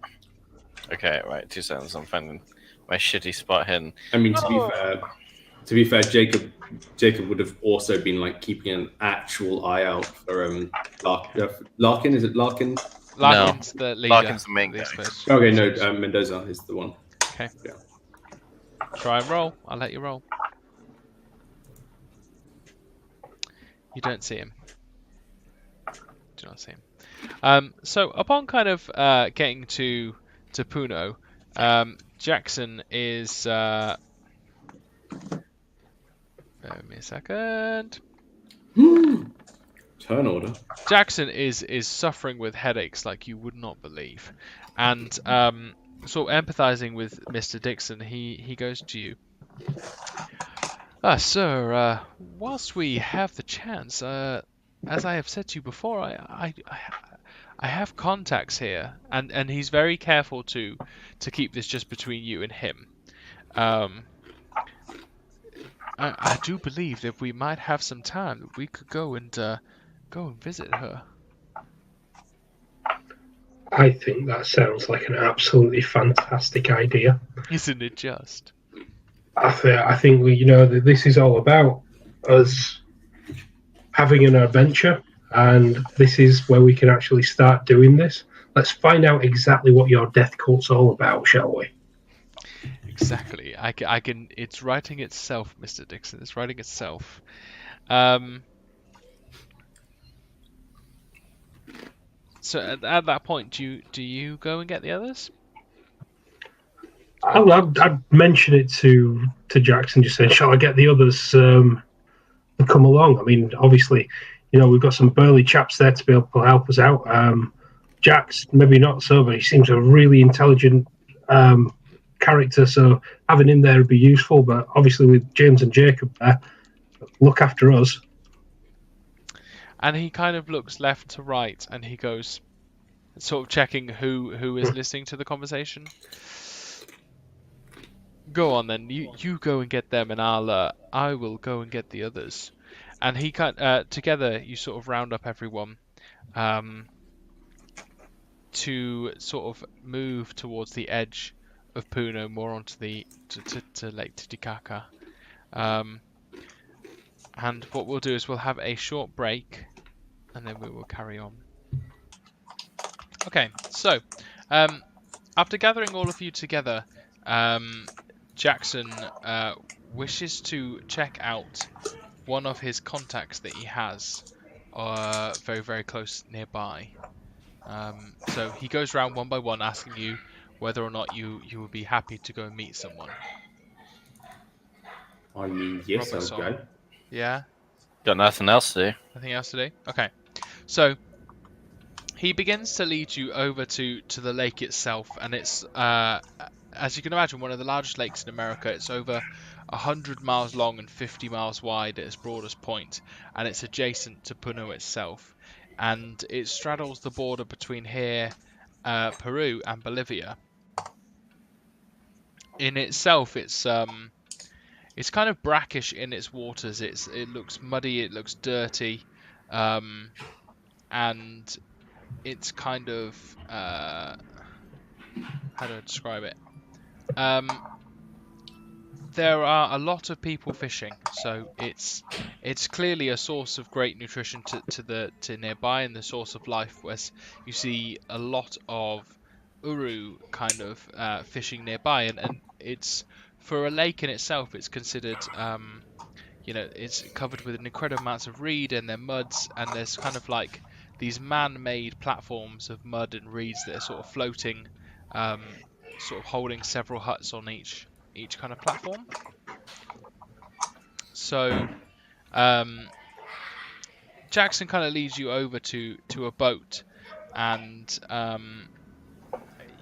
C: Okay, right. 2 seconds. I'm finding my shitty spot hidden.
B: I mean, to be fair, Jacob would have also been like keeping an actual eye out for Larkin. Is it Larkin?
A: Larkin's the leader.
C: Larkin's the main guy.
B: Okay, no, Mendoza is the one.
A: Okay.
B: Yeah.
A: Try and roll. I'll let you roll. You don't see him. Do not see him. So upon kind of getting to Puno, Jackson is. Bear with me a second.
B: Turn order.
A: Jackson is suffering with headaches like you would not believe, and sort of empathizing with Mr. Dixon, he goes to you. Sir, whilst we have the chance, as I have said to you before, I have contacts here, and he's very careful to keep this just between you and him. I do believe that we might have some time that we could go and visit her.
E: I think that sounds like an absolutely fantastic idea.
A: Isn't it just?
E: I think that this is all about us having an adventure, and this is where we can actually start doing this. Let's find out exactly what your death cult's all about, shall we?
A: Exactly. I can. It's writing itself, Mr. Dixon. It's writing itself. So at that point, do you go and get the others?
E: I'd mention it to Jackson, just saying, shall I get the others to come along? I mean, obviously, we've got some burly chaps there to be able to help us out. Jack's maybe not so, but he seems a really intelligent character, so having him there would be useful. But obviously, with James and Jacob there, look after us.
A: And he kind of looks left to right, and he goes, sort of checking who is listening to the conversation. Go on then, you go and get them, and I will go and get the others. And he together you sort of round up everyone, to sort of move towards the edge of Puno, more onto the to Lake Titicaca. And what we'll do is we'll have a short break, and then we will carry on. Okay, so after gathering all of you together, Jackson wishes to check out one of his contacts that he has very, very close nearby. So he goes around one by one asking you whether or not you would be happy to go and meet someone.
B: I mean, yes, I'll
A: Robinson.
B: go.
A: Yeah?
C: Got nothing else to do.
A: Nothing else to do? Okay. So he begins to lead you over to the lake itself, and it's as you can imagine, one of the largest lakes in America. It's over 100 miles long and 50 miles wide at its broadest point, and it's adjacent to Puno itself. And it straddles the border between here, Peru, and Bolivia. In itself, it's kind of brackish in its waters. It looks muddy, it looks dirty, and it's kind of how do I describe it? There are a lot of people fishing, so it's clearly a source of great nutrition to nearby, and the source of life. Whereas you see a lot of uru kind of fishing nearby, and it's for a lake in itself. It's considered it's covered with an incredible amounts of reed, and they're muds, and there's kind of like these man-made platforms of mud and reeds that are sort of floating, sort of holding several huts on each kind of platform. So Jackson kind of leads you over to a boat, and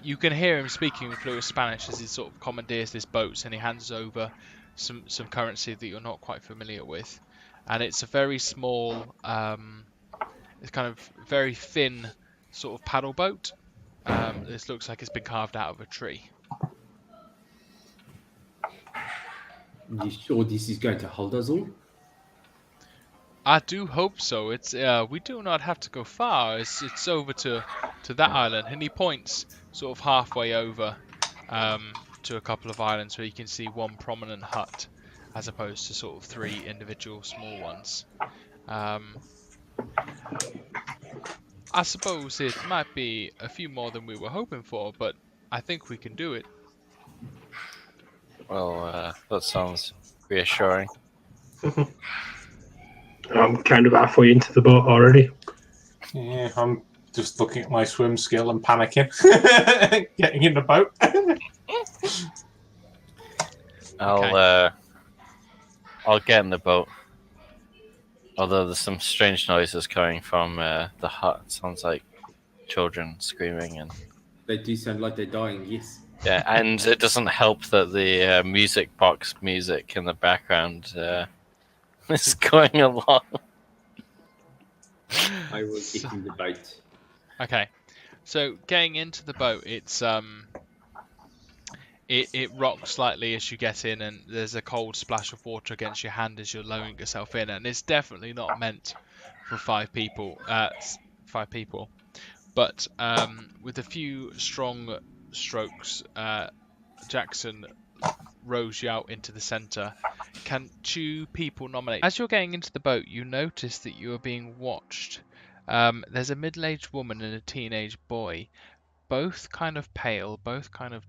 A: you can hear him speaking in fluent Spanish as he sort of commandeers this boat, and he hands over some currency that you're not quite familiar with. And it's a very small, it's kind of very thin sort of paddle boat. This looks like it's been carved out of a tree.
B: You sure this is going to hold us all?
A: I do hope so. It's we do not have to go far. It's over to that island, and he points sort of halfway over to a couple of islands where you can see one prominent hut, as opposed to sort of three individual small ones. I suppose it might be a few more than we were hoping for, but I think we can do it.
C: Well, that sounds reassuring.
E: I'm kind of halfway into the boat already.
D: Yeah, I'm just looking at my swim skill and panicking. Getting in the boat.
C: I'll get in the boat. Although there's some strange noises coming from the hut. It sounds like children screaming, and
B: They do sound like they're dying, yes.
C: yeah, and it doesn't help that the music box music in the background is going along.
B: I will get in the boat.
A: Okay, so getting into the boat, it's it rocks slightly as you get in, and there's a cold splash of water against your hand as you're lowering yourself in, and it's definitely not meant for five people. But with a few strong strokes, Jackson rows you out into the center. Can two people nominate? As you're getting into the boat, you notice that you are being watched. There's a middle-aged woman and a teenage boy, both kind of pale, both kind of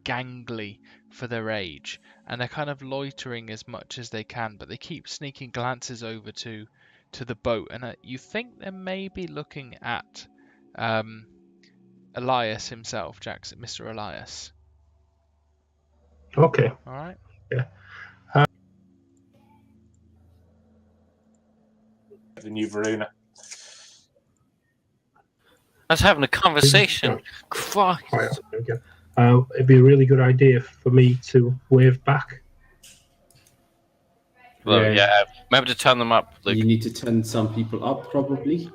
A: gangly for their age, and they're kind of loitering as much as they can, but they keep sneaking glances over to the boat, and you think they may be looking at Elias himself, Jackson, Mr. Elias.
E: Okay.
A: All right.
E: Yeah.
D: The new Varuna.
C: I was having a conversation. Christ.
E: Right, okay. It'd be a really good idea for me to wave back.
C: Well, yeah. Remember to turn them up, Luke.
B: You need to turn some people up, probably.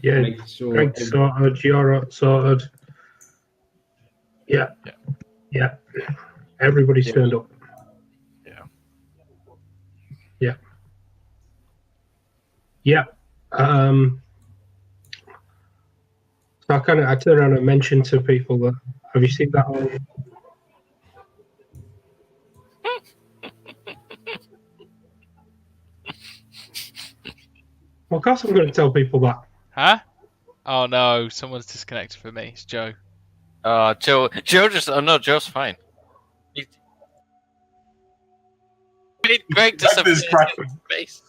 E: Yeah,
B: Make sure
E: Greg's sorted, you're sorted. Yeah. Everybody's turned up. Yeah. So I turn around and mention to people that, have you seen that on? Of course I'm going to tell people that.
A: Huh? Oh no, someone's disconnected for me. It's Joe.
C: Joe just. Oh no, Joe's fine. He made Greg disappear
D: Greg is
C: in his face.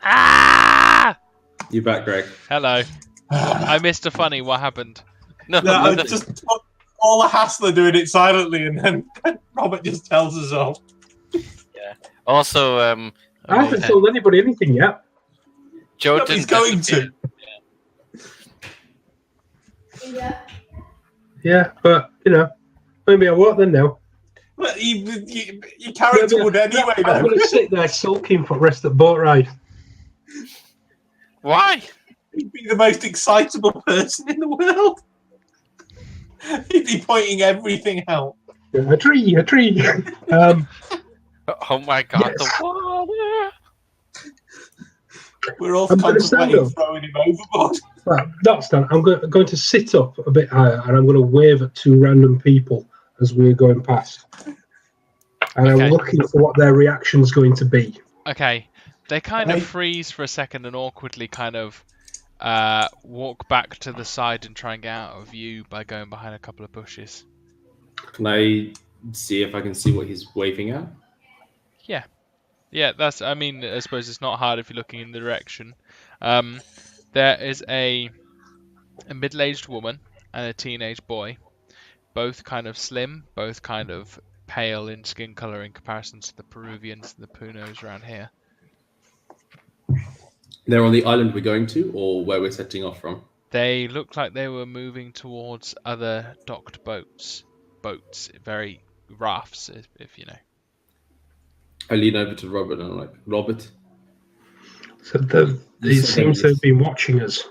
A: Ah!
B: You back, Greg?
A: Hello. I missed a funny. What happened?
C: No,
D: No, I was just all the hassler doing it silently, and then Robert just tells us all.
C: Also,
E: I haven't told anybody anything yet.
C: Joe
D: No,
C: didn't
D: he's going
C: disappear.
D: to.
E: Yeah, but, maybe I won't then now.
D: Well, your character
E: Maybe
D: would anyway,
E: I'm
D: though.
E: going to sit there sulking for the rest of the boat ride.
C: Why?
D: He'd be the most excitable person in the world. He'd be pointing everything out.
E: A tree.
C: Oh my god,
E: Yes.
C: the water!
D: We're all
E: I'm gonna stand
D: contemplating
E: up.
D: throwing him overboard.
E: Well, not stand. I'm going to sit up a bit higher, and I'm going to wave at two random people as we're going past. And
A: Okay.
E: I'm looking for what their reaction's going to be.
A: Okay. They kind
D: Right.
A: of freeze for a second and awkwardly kind of walk back to the side and try and get out of view by going behind a couple of bushes.
B: Can I see if I can see what he's waving at?
A: Yeah, I suppose it's not hard if you're looking in the direction. There is a middle-aged woman and a teenage boy, both kind of slim, both kind of pale in skin color in comparison to the Peruvians and the Punos around here.
B: They're on the island we're going to, or where we're setting off from?
A: They looked like they were moving towards other docked boats, very rafts, if you know.
B: I lean over to Robert and I'm like, Robert,
E: So they seem to have been watching us.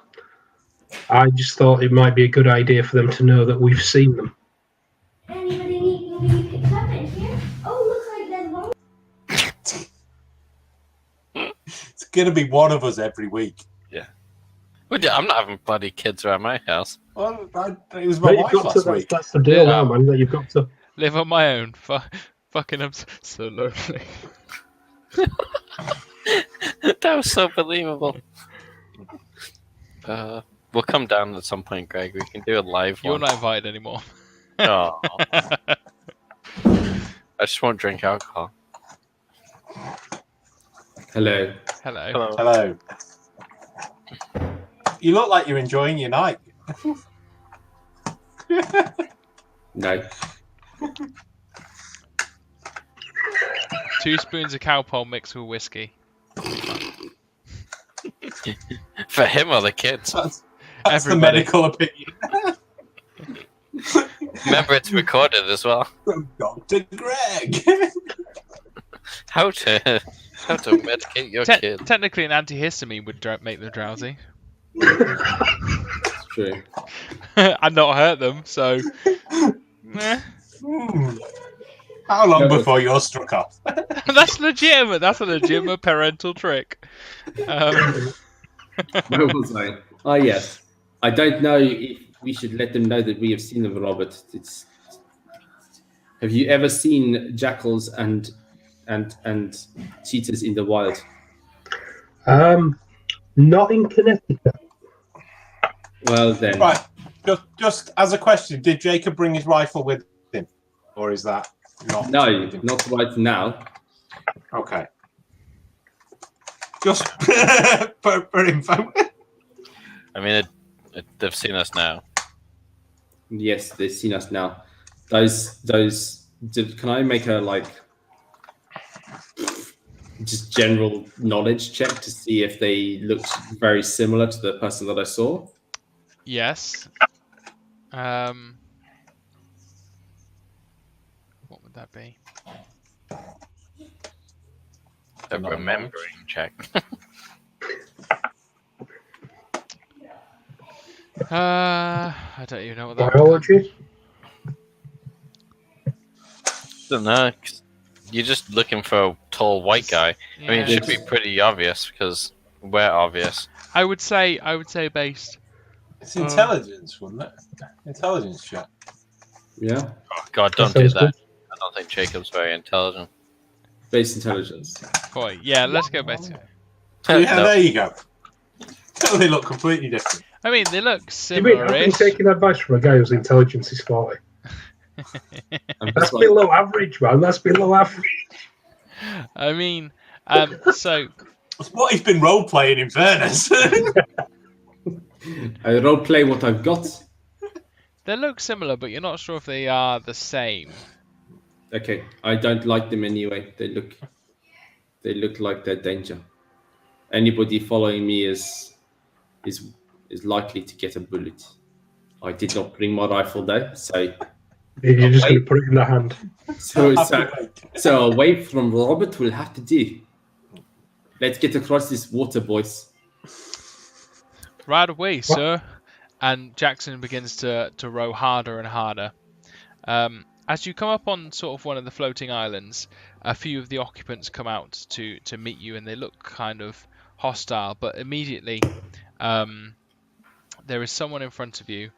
E: I just thought it might be a good idea for them to know that we've seen them.
F: Anybody need me to pick up in here? Oh, looks like there's one.
D: It's going to be one of us every week.
C: Well, yeah, I'm not having bloody kids around my house.
D: Well, it was my
E: But
D: wife
E: you've got
D: last
E: to,
D: week.
E: that's the deal
A: Yeah.
E: now, man. That you've got to.
A: Live on my own. Fucking I'm so lonely.
C: That was so believable. We'll come down at some point, Greg. We can do a live
A: You're
C: one.
A: not invited anymore.
C: Oh. I just won't drink alcohol.
B: hello.
A: Hello.
D: Hello. You look like you're enjoying your night.
B: No.
A: 2 spoons of cowpole mixed with whiskey.
C: For him or the kids.
D: That's
A: Everybody.
D: the medical opinion
C: Remember, it's recorded as well.
D: from Dr. Greg.
C: How to medicate your kid.
A: Technically, an antihistamine would make them drowsy.
B: It's true.
A: And not hurt them, so.
D: How long
B: No,
D: before you're struck off?
A: That's legitimate. That's a legitimate parental trick.
B: Where was I? Ah, yes. I don't know if we should let them know that we have seen them, Robert. Have you ever seen jackals and cheetahs in the wild?
E: Not in Connecticut.
B: Well, then.
D: Right. Just as a question, did Jacob bring his rifle with him? Or is that not?
B: No, not right now.
D: Okay. Just for info.
C: I mean, they've seen us now.
B: Yes, they've seen us now. Can I make a just general knowledge check to see if they looked very similar to the person that I saw?
A: Yes. What would that be?
C: A remembering check.
A: I don't even know what that
E: Biology?
C: Don't know. 'Cause you're just looking for a tall white guy. I mean, it should be pretty obvious because we're obvious.
A: I would say based.
D: It's intelligence, wouldn't it? Intelligence check.
B: Yeah,
C: Oh, God, don't do
E: sounds
C: that.
E: good.
C: I don't think Jacob's very intelligent.
B: base intelligence.
A: Boy, yeah, let's go based.
D: Yeah,
C: No.
D: there you go. They look completely different.
A: I mean, they look
E: Do you mean I've been
A: similar-ish.
E: taking advice from a guy whose intelligence is 40?
B: I'm
E: That's
B: just like,
E: below average, man. That's below average.
A: I mean, so
D: It's what he's been role playing, in fairness.
B: I role play what I've got.
A: they look similar, but you're not sure if they are the same.
B: Okay, I don't like them anyway. They look like they're danger. Anybody following me is likely to get a bullet. I did not bring my rifle there, so
E: You're just going to put it in the hand.
B: so away from Robert will have to do. Let's get across this water, boys.
A: Right away, sir. And Jackson begins to row harder and harder. As you come up on sort of one of the floating islands, a few of the occupants come out to meet you, and they look kind of hostile. But immediately, there is someone in front of you,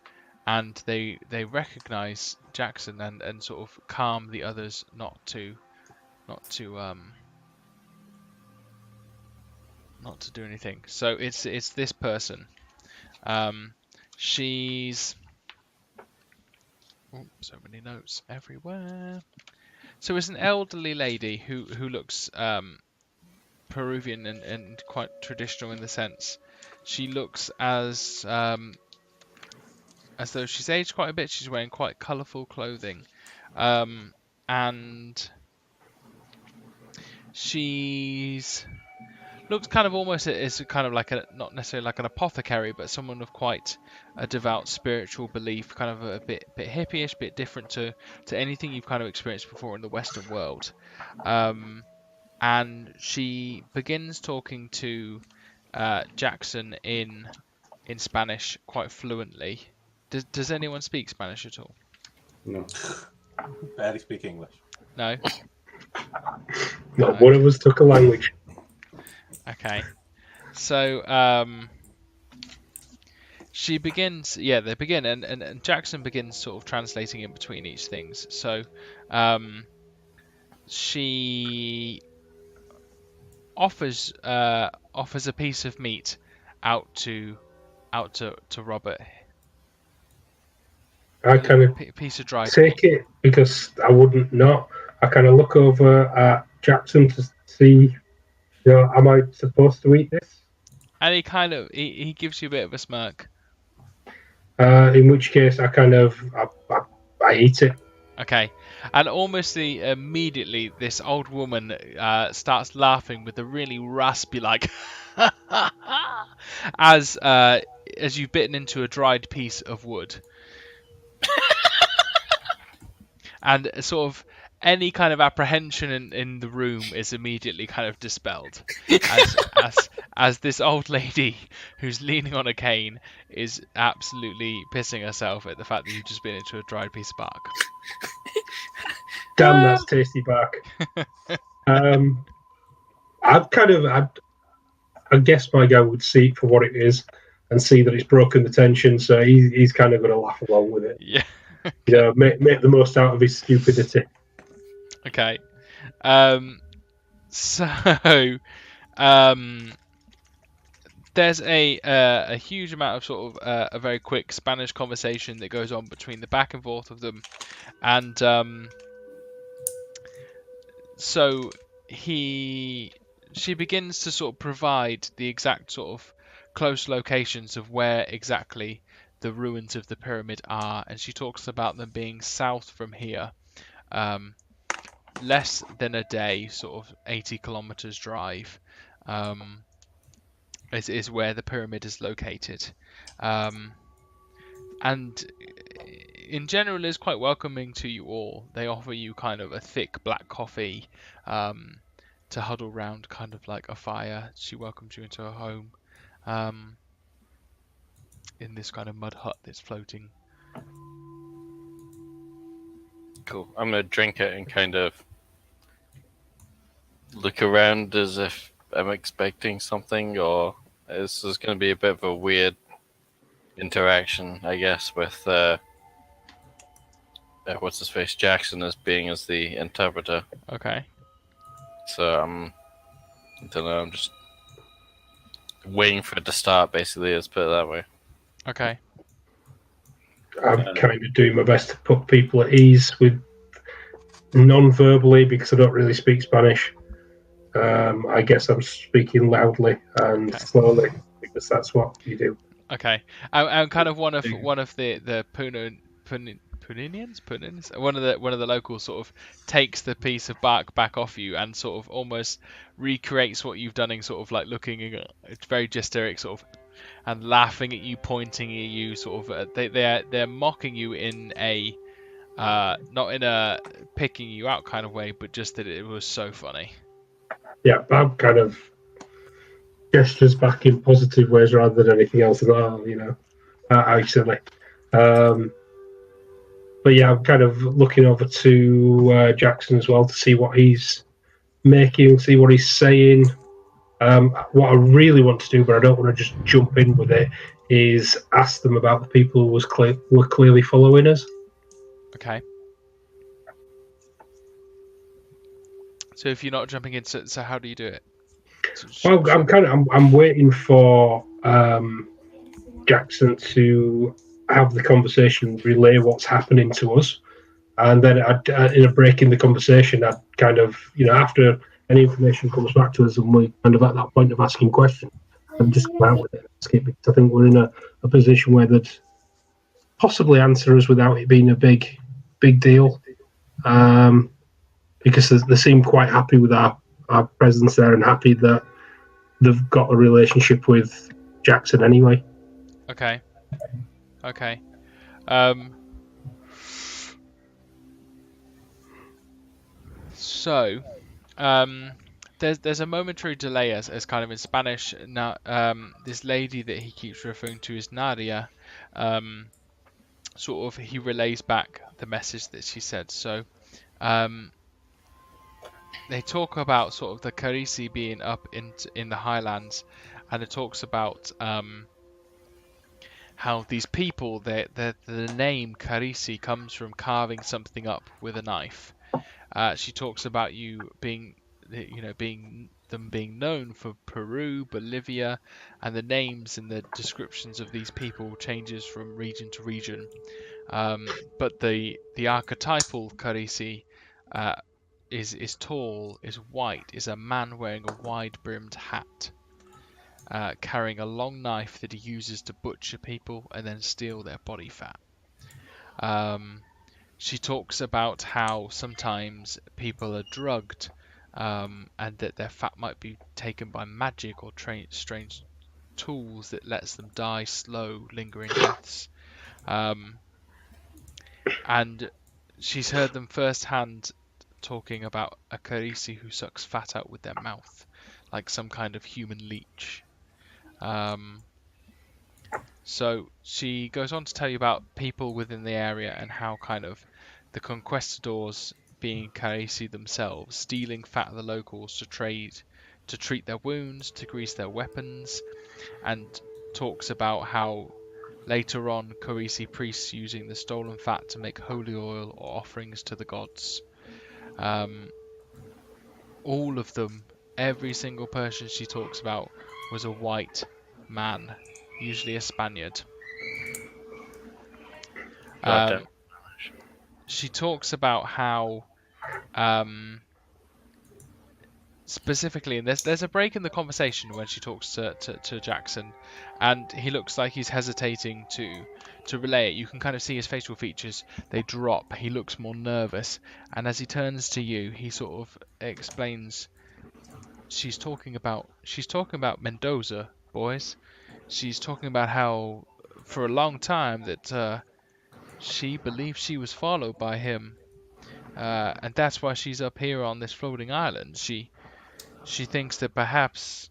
A: and they recognise Jackson and sort of calm the others not to do anything. So it's this person. She's so many notes everywhere. So it's an elderly lady who looks Peruvian and quite traditional in the sense. She looks as though she's aged quite a bit. She's wearing quite colourful clothing, and she's looks kind of almost as kind of like not necessarily like an apothecary, but someone of quite a devout spiritual belief, kind of a bit hippie-ish, bit different to anything you've kind of experienced before in the Western world. And she begins talking to Jackson in Spanish quite fluently. Does anyone speak Spanish at all?
B: No.
D: Barely speak English.
A: No?
E: Not one of us took a language.
A: Okay. So, she begins, they begin, and Jackson begins sort of translating in between each things. So, she offers a piece of meat out to Robert.
E: I kind of
A: Piece of dried
E: take
A: meat.
E: it because I wouldn't know. I kind of look over at Jackson to see, am I supposed to eat this?
A: And he kind of he gives you a bit of a smirk.
E: In which case, I kind of I eat it.
A: Okay, and almost immediately, this old woman starts laughing with a really raspy like, as you've bitten into a dried piece of wood, and sort of any kind of apprehension in the room is immediately kind of dispelled, as this old lady who's leaning on a cane is absolutely pissing herself at the fact that you've just been into a dried piece of bark.
E: Damn, that's tasty bark. I guess my guy would see it for what it is and see that it's broken the tension, so he's kind of going to laugh along with it.
A: Yeah.
E: Make the most out of his stupidity.
A: Okay. So there's a huge amount of sort of a very quick Spanish conversation that goes on between the back and forth of them, and so she begins to sort of provide the exact sort of close locations of where exactly the ruins of the pyramid are, and she talks about them being south from here, less than a day, sort of 80 kilometers drive, is where the pyramid is located, and in general is quite welcoming to you all. They offer you kind of a thick black coffee to huddle round, kind of like a fire. She welcomes you into her home in this kind of mud hut that's floating.
C: Cool. I'm gonna drink it and kind of look around as if I'm expecting something, or this is gonna be a bit of a weird interaction, I guess, with what's his face, Jackson, as the interpreter.
A: Okay.
C: So I don't know. I'm just waiting for it to start, basically, let's put it that way.
A: Okay.
E: I'm kind of doing my best to put people at ease with non-verbally because I don't really speak Spanish. I guess I'm speaking loudly and slowly because that's what you do.
A: Okay. I'm kind of one of the Puninians, one of the locals sort of takes the piece of bark back off you and sort of almost recreates what you've done in sort of like looking. It's very gesteric, sort of, and laughing at you, pointing at you, sort of. They're mocking you in a not in a picking you out kind of way, but just that it was so funny.
E: Yeah, I'm kind of gestures back in positive ways rather than anything else. How silly. But yeah, I'm kind of looking over to Jackson as well to see what he's making, see what he's saying. What I really want to do, but I don't want to just jump in with it, is ask them about the people who were clearly following us.
A: Okay. So if you're not jumping in, so how do you do it?
E: Well, I'm waiting for Jackson to have the conversation, relay what's happening to us, and then in a break in the conversation, I'd kind of, after any information comes back to us, and we kind of at that point of asking questions, and just go out with it. Because I think we're in a position where they'd possibly answer us without it being a big deal, because they seem quite happy with our presence there and happy that they've got a relationship with Jackson anyway.
A: Okay. So, there's a momentary delay as kind of in Spanish. Now, this lady that he keeps referring to as Nadia, sort of he relays back the message that she said. So, they talk about sort of the kharisi being up in the highlands, and it talks about how these people, the name kharisi comes from carving something up with a knife. She talks about being known for Peru, Bolivia, and the names and the descriptions of these people changes from region to region. But the archetypal kharisi is tall, is white, is a man wearing a wide-brimmed hat, carrying a long knife that he uses to butcher people and then steal their body fat. She talks about how sometimes people are drugged, and that their fat might be taken by magic or strange tools that lets them die slow, lingering deaths. And she's heard them firsthand talking about a kharisi who sucks fat out with their mouth, like some kind of human leech. So she goes on to tell you about people within the area and how kind of the conquistadors, being kharisi themselves, stealing fat of the locals to treat their wounds, to grease their weapons, and talks about how later on kharisi priests using the stolen fat to make holy oil or offerings to the gods. All of them, every single person she talks about was a white man, usually a Spaniard. She talks about how specifically, and there's a break in the conversation when she talks to Jackson, and he looks like he's hesitating to relay it. You can kind of see his facial features, they drop. He looks more nervous, and as he turns to you, he sort of explains. She's talking about Mendoza, boys. She's talking about how for a long time that she believed she was followed by him, and that's why she's up here on this floating island. She thinks that perhaps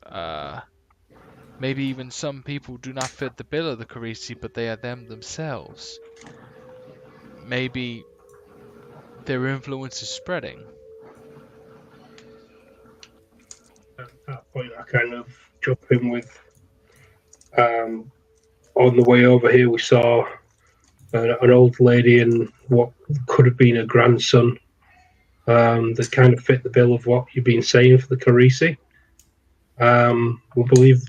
A: maybe even some people do not fit the bill of the kharisi, but they are them themselves. Maybe their influence is spreading.
E: At that point, I kind of jump in with, on the way over here, we saw an old lady and what could have been a grandson that kind of fit the bill of what you've been saying for the kharisi. We believe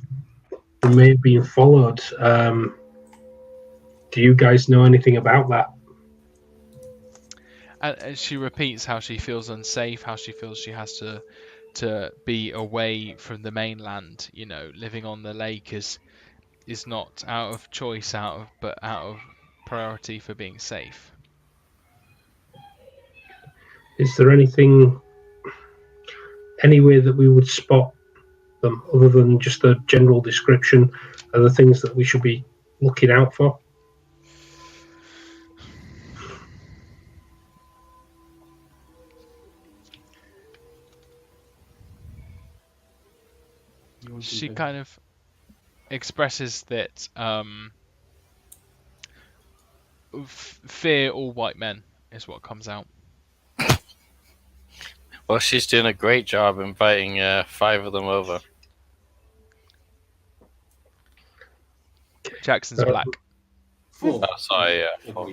E: we may have been followed. Do you guys know anything about that?
A: And she repeats how she feels unsafe, how she feels she has to be away from the mainland. You know, living on the lake is not out of choice, but out of priority for being safe.
E: Is there anything, anywhere that we would spot them other than just a general description of the things that we should be looking out for?
A: She kind of expresses that fear all white men is what comes out.
C: Well, she's doing a great job inviting 5 of them over.
A: Jackson's black.
B: Four.
C: Oh, sorry, yeah.
B: Oh,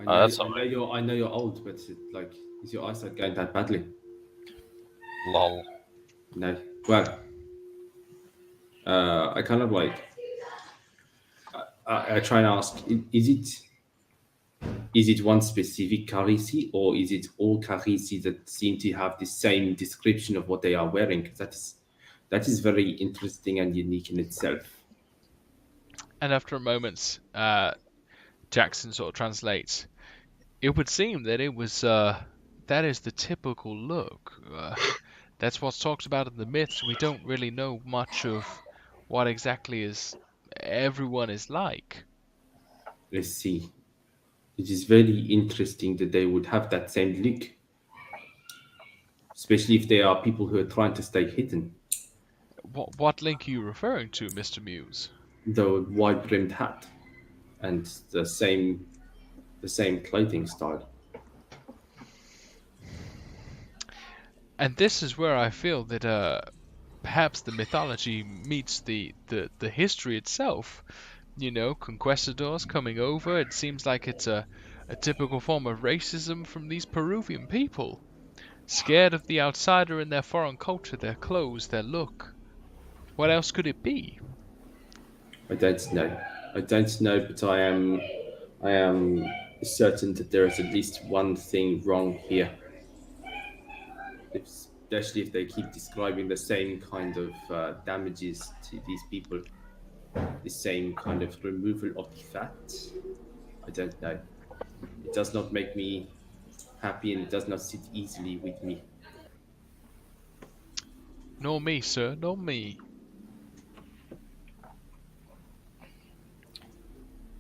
C: Oh, that's all
B: I know you're old, but like, is your eyesight going that badly?
C: Lol.
B: No. Well, I kind of like. I try and ask: is it one specific kharisi, or is it all kharisi that seem to have the same description of what they are wearing? That is very interesting and unique in itself.
A: And after a moment, Jackson sort of translates. It would seem that it was that is the typical look. That's what's talked about in the myths. We don't really know much of what exactly is everyone is like.
B: Let's see. It is very interesting that they would have that same look, especially if they are people who are trying to stay hidden.
A: What link are you referring to, Mr. Muse?
B: The wide-brimmed hat and the same clothing style.
A: And this is where I feel that perhaps the mythology meets the history itself. You know, conquistadors coming over. It seems like it's a typical form of racism from these Peruvian people. Scared of the outsider in their foreign culture, their clothes, their look. What else could it be?
B: I don't know, but I am certain that there is at least one thing wrong here. Especially if they keep describing the same kind of damages to these people, the same kind of removal of the fat. I don't know. It does not make me happy, and it does not sit easily with me.
A: Nor me, sir, nor me.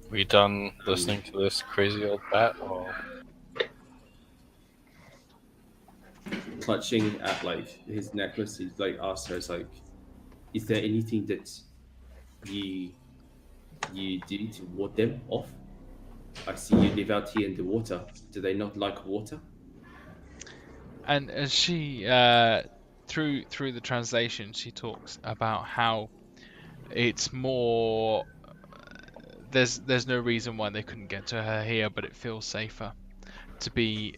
C: We done listening to this crazy old bat? Or...
B: Clutching at like his necklace, he like asks her, "It's like, is there anything that you do to ward them off? I see you live out here in the water. Do they not like water?"
A: And as she, through the translation, she talks about how it's more. There's no reason why they couldn't get to her here, but it feels safer to be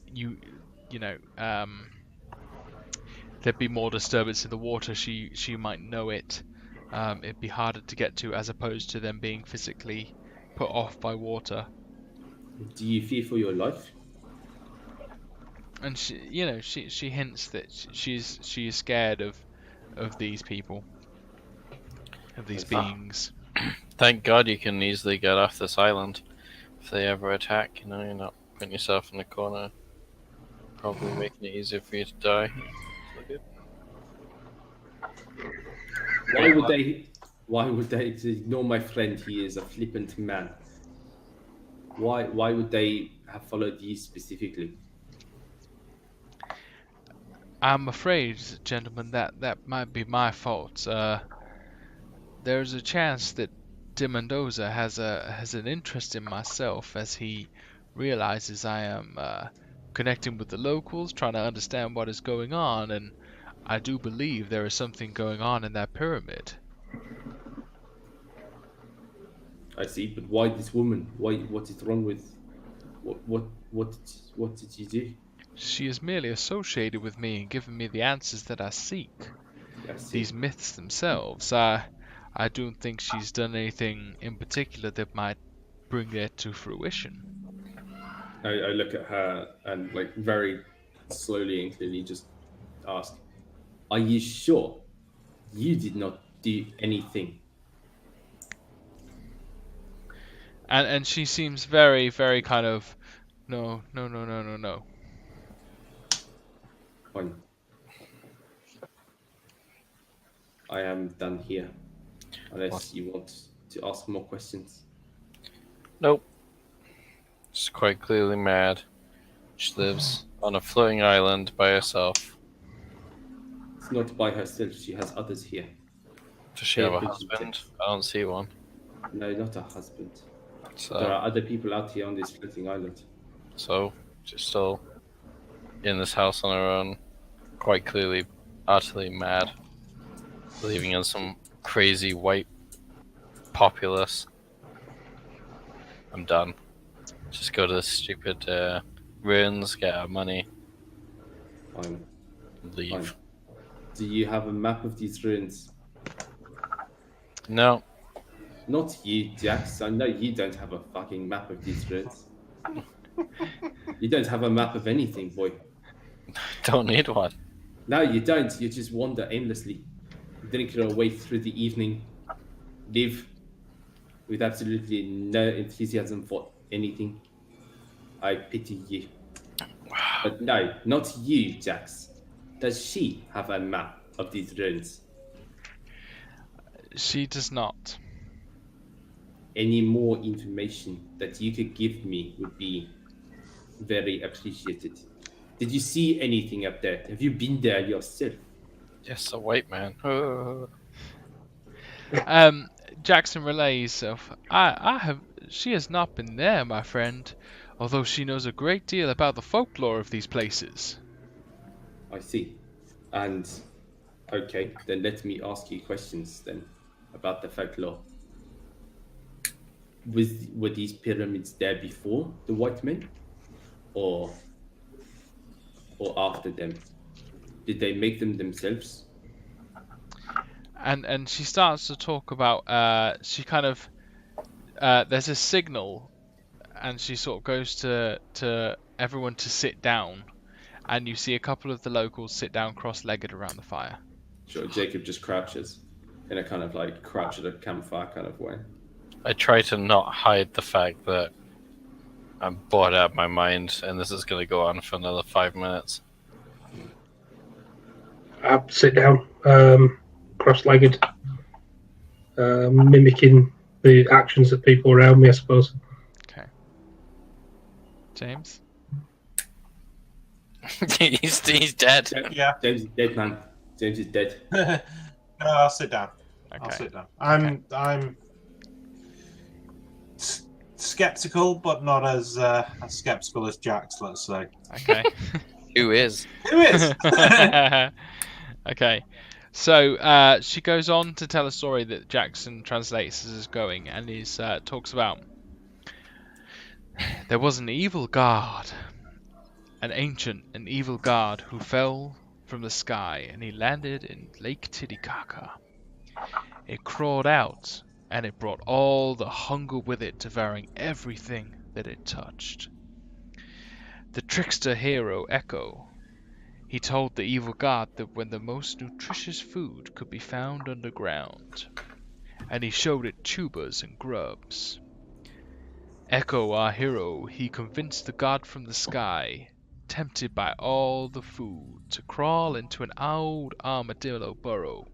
A: there'd be more disturbance in the water. She might know it. It'd be harder to get to as opposed to them being physically put off by water.
B: Do you fear for your life?
A: And she hints that she is scared of these people, of these beings.
C: Thank God you can easily get off this island if they ever attack. You know, you're not putting yourself in a corner. Probably making it easier for you to die.
B: Why would they ignore my friend? He is a flippant man. Why would they have followed you specifically?
A: I'm afraid, gentlemen, that might be my fault. There's a chance that De Mendoza has an interest in myself, as he realizes I am connecting with the locals, trying to understand what is going on, and I do believe there is something going on in that pyramid.
B: I see, but why this woman? What is wrong with? What did you do?
A: She is merely associated with me and given me the answers that I seek.
B: I see.
A: These myths themselves. I I don't think she's done anything in particular that might bring it to fruition.
B: I look at her and like very slowly and clearly just ask, "Are you sure you did not do anything?"
A: And she seems very, very kind of no, no, no, no, no, no.
B: Fine. I am done here, unless you want to ask more questions.
C: Nope. She's quite clearly mad. She lives on a floating island by herself.
B: It's not by herself. She has others here.
C: Does she have a
B: Pay attention to
C: husband?
B: it.
C: I don't see one.
B: No, not a husband. There
C: So,
B: are other people out here on this floating island.
C: she's still in this house on her own. Quite clearly, utterly mad. Believing in some crazy white populace. I'm done. Just go to the stupid ruins, get our money,
B: Fine.
C: and leave.
B: Fine. Do you have a map of these ruins?
C: No.
B: Not you, Jax. I know you don't have a fucking map of these ruins. You don't have a map of anything, boy.
C: Don't need one.
B: No, you don't. You just wander aimlessly. Drink your way through the evening. Live with absolutely no enthusiasm for anything. I pity you. But no, not you, Jax. Does she have a map of these ruins?
A: She does not.
B: Any more information that you could give me would be very appreciated. Did you see anything up there? Have you been there yourself?
C: Yes, a white man.
A: Jackson relays of, I have. She has not been there, my friend, although she knows a great deal about the folklore of these places.
B: I see. And okay, then let me ask you questions then about the folklore. Were these pyramids there before the white men, or after them? Did they make them themselves?
A: And she starts to talk about she kind of there's a signal, and she sort of goes to everyone to sit down, and you see a couple of the locals sit down cross-legged around the fire.
B: Sure, Jacob just crouches in a kind of like crouch at a campfire kind of way.
C: I try to not hide the fact that I'm bored out of my mind and this is going to go on for another 5 minutes.
E: Sit down, cross-legged, mimicking the actions of people around me, I suppose.
A: Okay. James?
C: he's dead.
D: Yeah.
B: James is dead, man. James is dead.
D: No, I'll sit down.
A: Okay.
D: I'll sit down. I'm skeptical, but not as skeptical as Jax, let's say.
A: Okay.
C: Who is?
D: Who is?
A: Okay. So she goes on to tell a story that Jackson translates as going, and he talks about there was an evil god, an ancient and evil god who fell from the sky, and he landed in Lake Titicaca. It crawled out, and it brought all the hunger with it, devouring everything that it touched. The trickster hero Echo, he told the evil god that when the most nutritious food could be found underground, and he showed it tubers and grubs. Echo, our hero, he convinced the god from the sky, tempted by all the food, to crawl into an old armadillo burrow.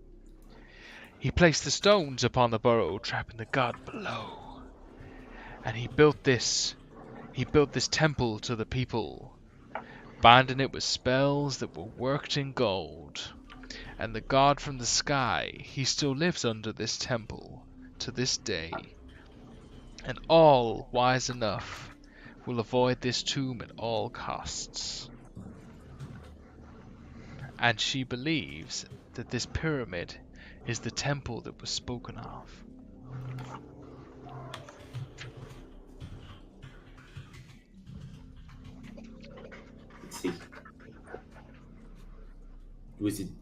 A: He placed the stones upon the burrow, trapping the god below. And he built this temple to the people, binding it with spells that were worked in gold. And the god from the sky, he still lives under this temple to this day. And all wise enough will avoid this tomb at all costs. And she believes that this pyramid is the temple that was spoken of.
B: Let's see.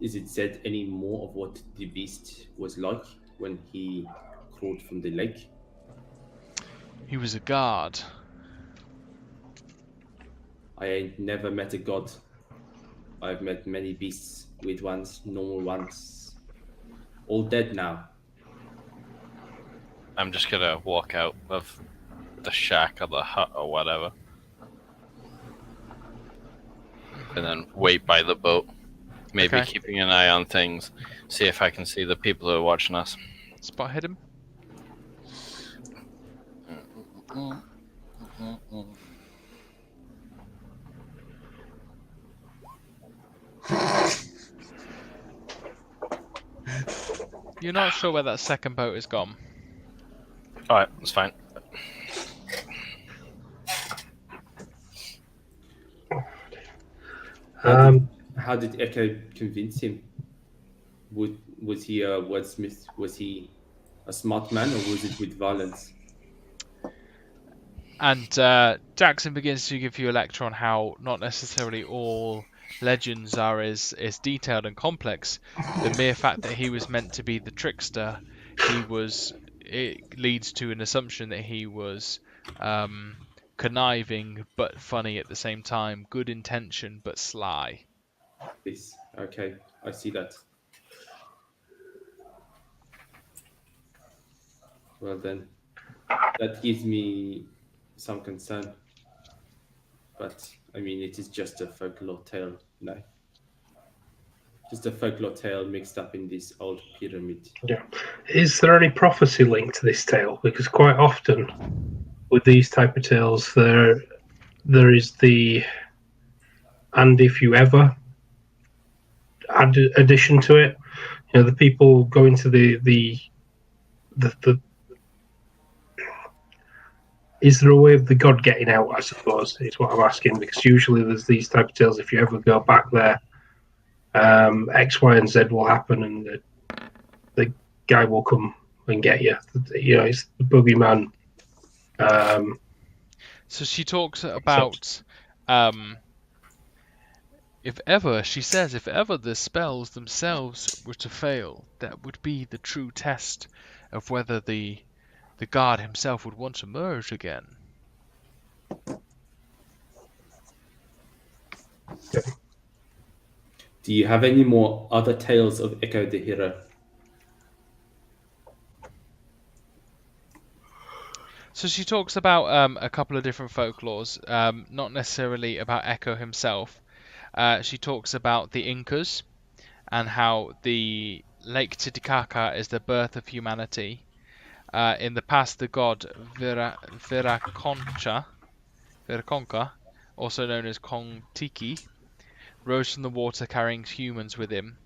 B: Is it said any more of what the beast was like? when he crawled from the lake?
A: He was a guard.
B: I ain't never met a god. I've met many beasts, weird ones, normal ones, all dead now.
C: I'm just gonna walk out of the shack or the hut or whatever. And then wait by the boat. Maybe
A: Okay.
C: keeping an eye on things. See if I can see the people who are watching us.
A: Spot hit him. You're not sure where that second boat has gone.
C: Alright, that's fine.
B: How did Echo convince him? Was he a wordsmith? Was he a smart man, or was it with violence?
A: And Jackson begins to give you a lecture on how not necessarily all legends are as detailed and complex. The mere fact that he was meant to be the trickster, it leads to an assumption that he was conniving but funny at the same time, good intention but sly.
B: This, okay, I see that. Well then, that gives me some concern. But I mean, it is just a folklore tale, no? Just a folklore tale mixed up in this old pyramid.
E: Yeah. Is there any prophecy linked to this tale? Because quite often with these type of tales, there is the "and if you ever" addition to it. You know, the people go into the is there a way of the god getting out, I suppose, is what I'm asking, because usually there's these type of tales, if you ever go back there, X, Y, and Z will happen, and the guy will come and get you. You know, it's the boogeyman.
A: So she talks about if ever the spells themselves were to fail, that would be the true test of whether the god himself would want to emerge again.
B: Do you have any more other tales of Echo the Hero?
A: So she talks about a couple of different folklores, not necessarily about Echo himself. She talks about the Incas and how the Lake Titicaca is the birth of humanity. In the past, the god Viraconcha, also known as Kontiki, rose from the water carrying humans with him,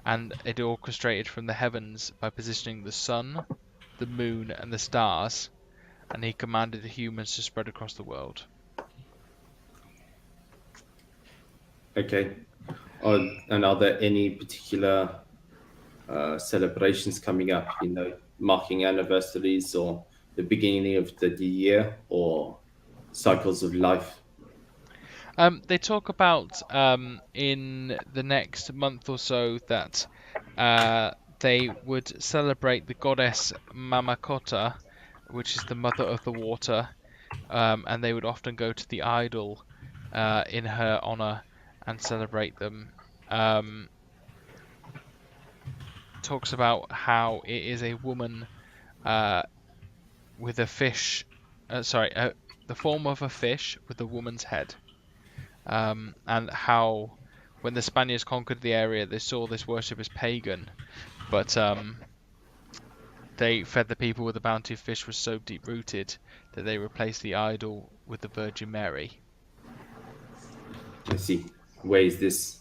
A: and it orchestrated from the heavens by positioning the sun, the moon, and the stars, and he commanded the humans to spread across the world.
B: Okay. And are there any particular celebrations coming up, you know, marking anniversaries or the beginning of the year or cycles of life?
A: They talk about in the next month or so that they would celebrate the goddess Mamakota, which is the mother of the water, and they would often go to the idol in her honor and celebrate them. Talks about how it is a woman with a fish, the form of a fish with a woman's head. And how when the Spaniards conquered the area, they saw this worship as pagan, but they fed the people with a bounty of fish was so deep-rooted that they replaced the idol with the Virgin Mary.
B: I see. Where is this?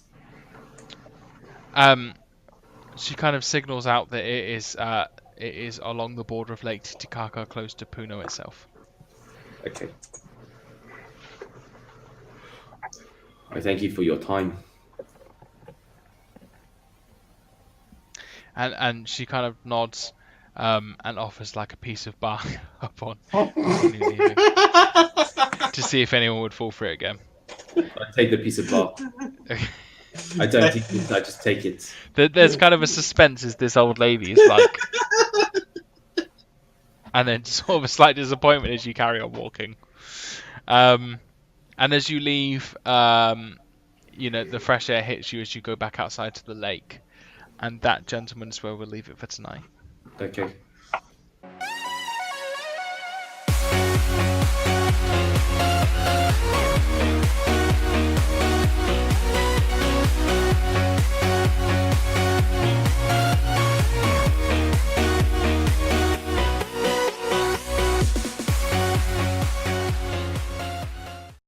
A: She kind of signals out that it is along the border of Lake Titicaca, close to Puno itself.
B: Okay. I thank you for your time.
A: And she kind of nods and offers like a piece of bark upon you leaving, to see if anyone would fall for it again.
B: I take the piece of bark. I don't eat it, I just take it.
A: There's kind of a suspense as this old lady is like and then sort of a slight disappointment as you carry on walking. And as you leave, the fresh air hits you as you go back outside to the lake, and that, gentlemen, is where we'll leave it for tonight.
B: Okay.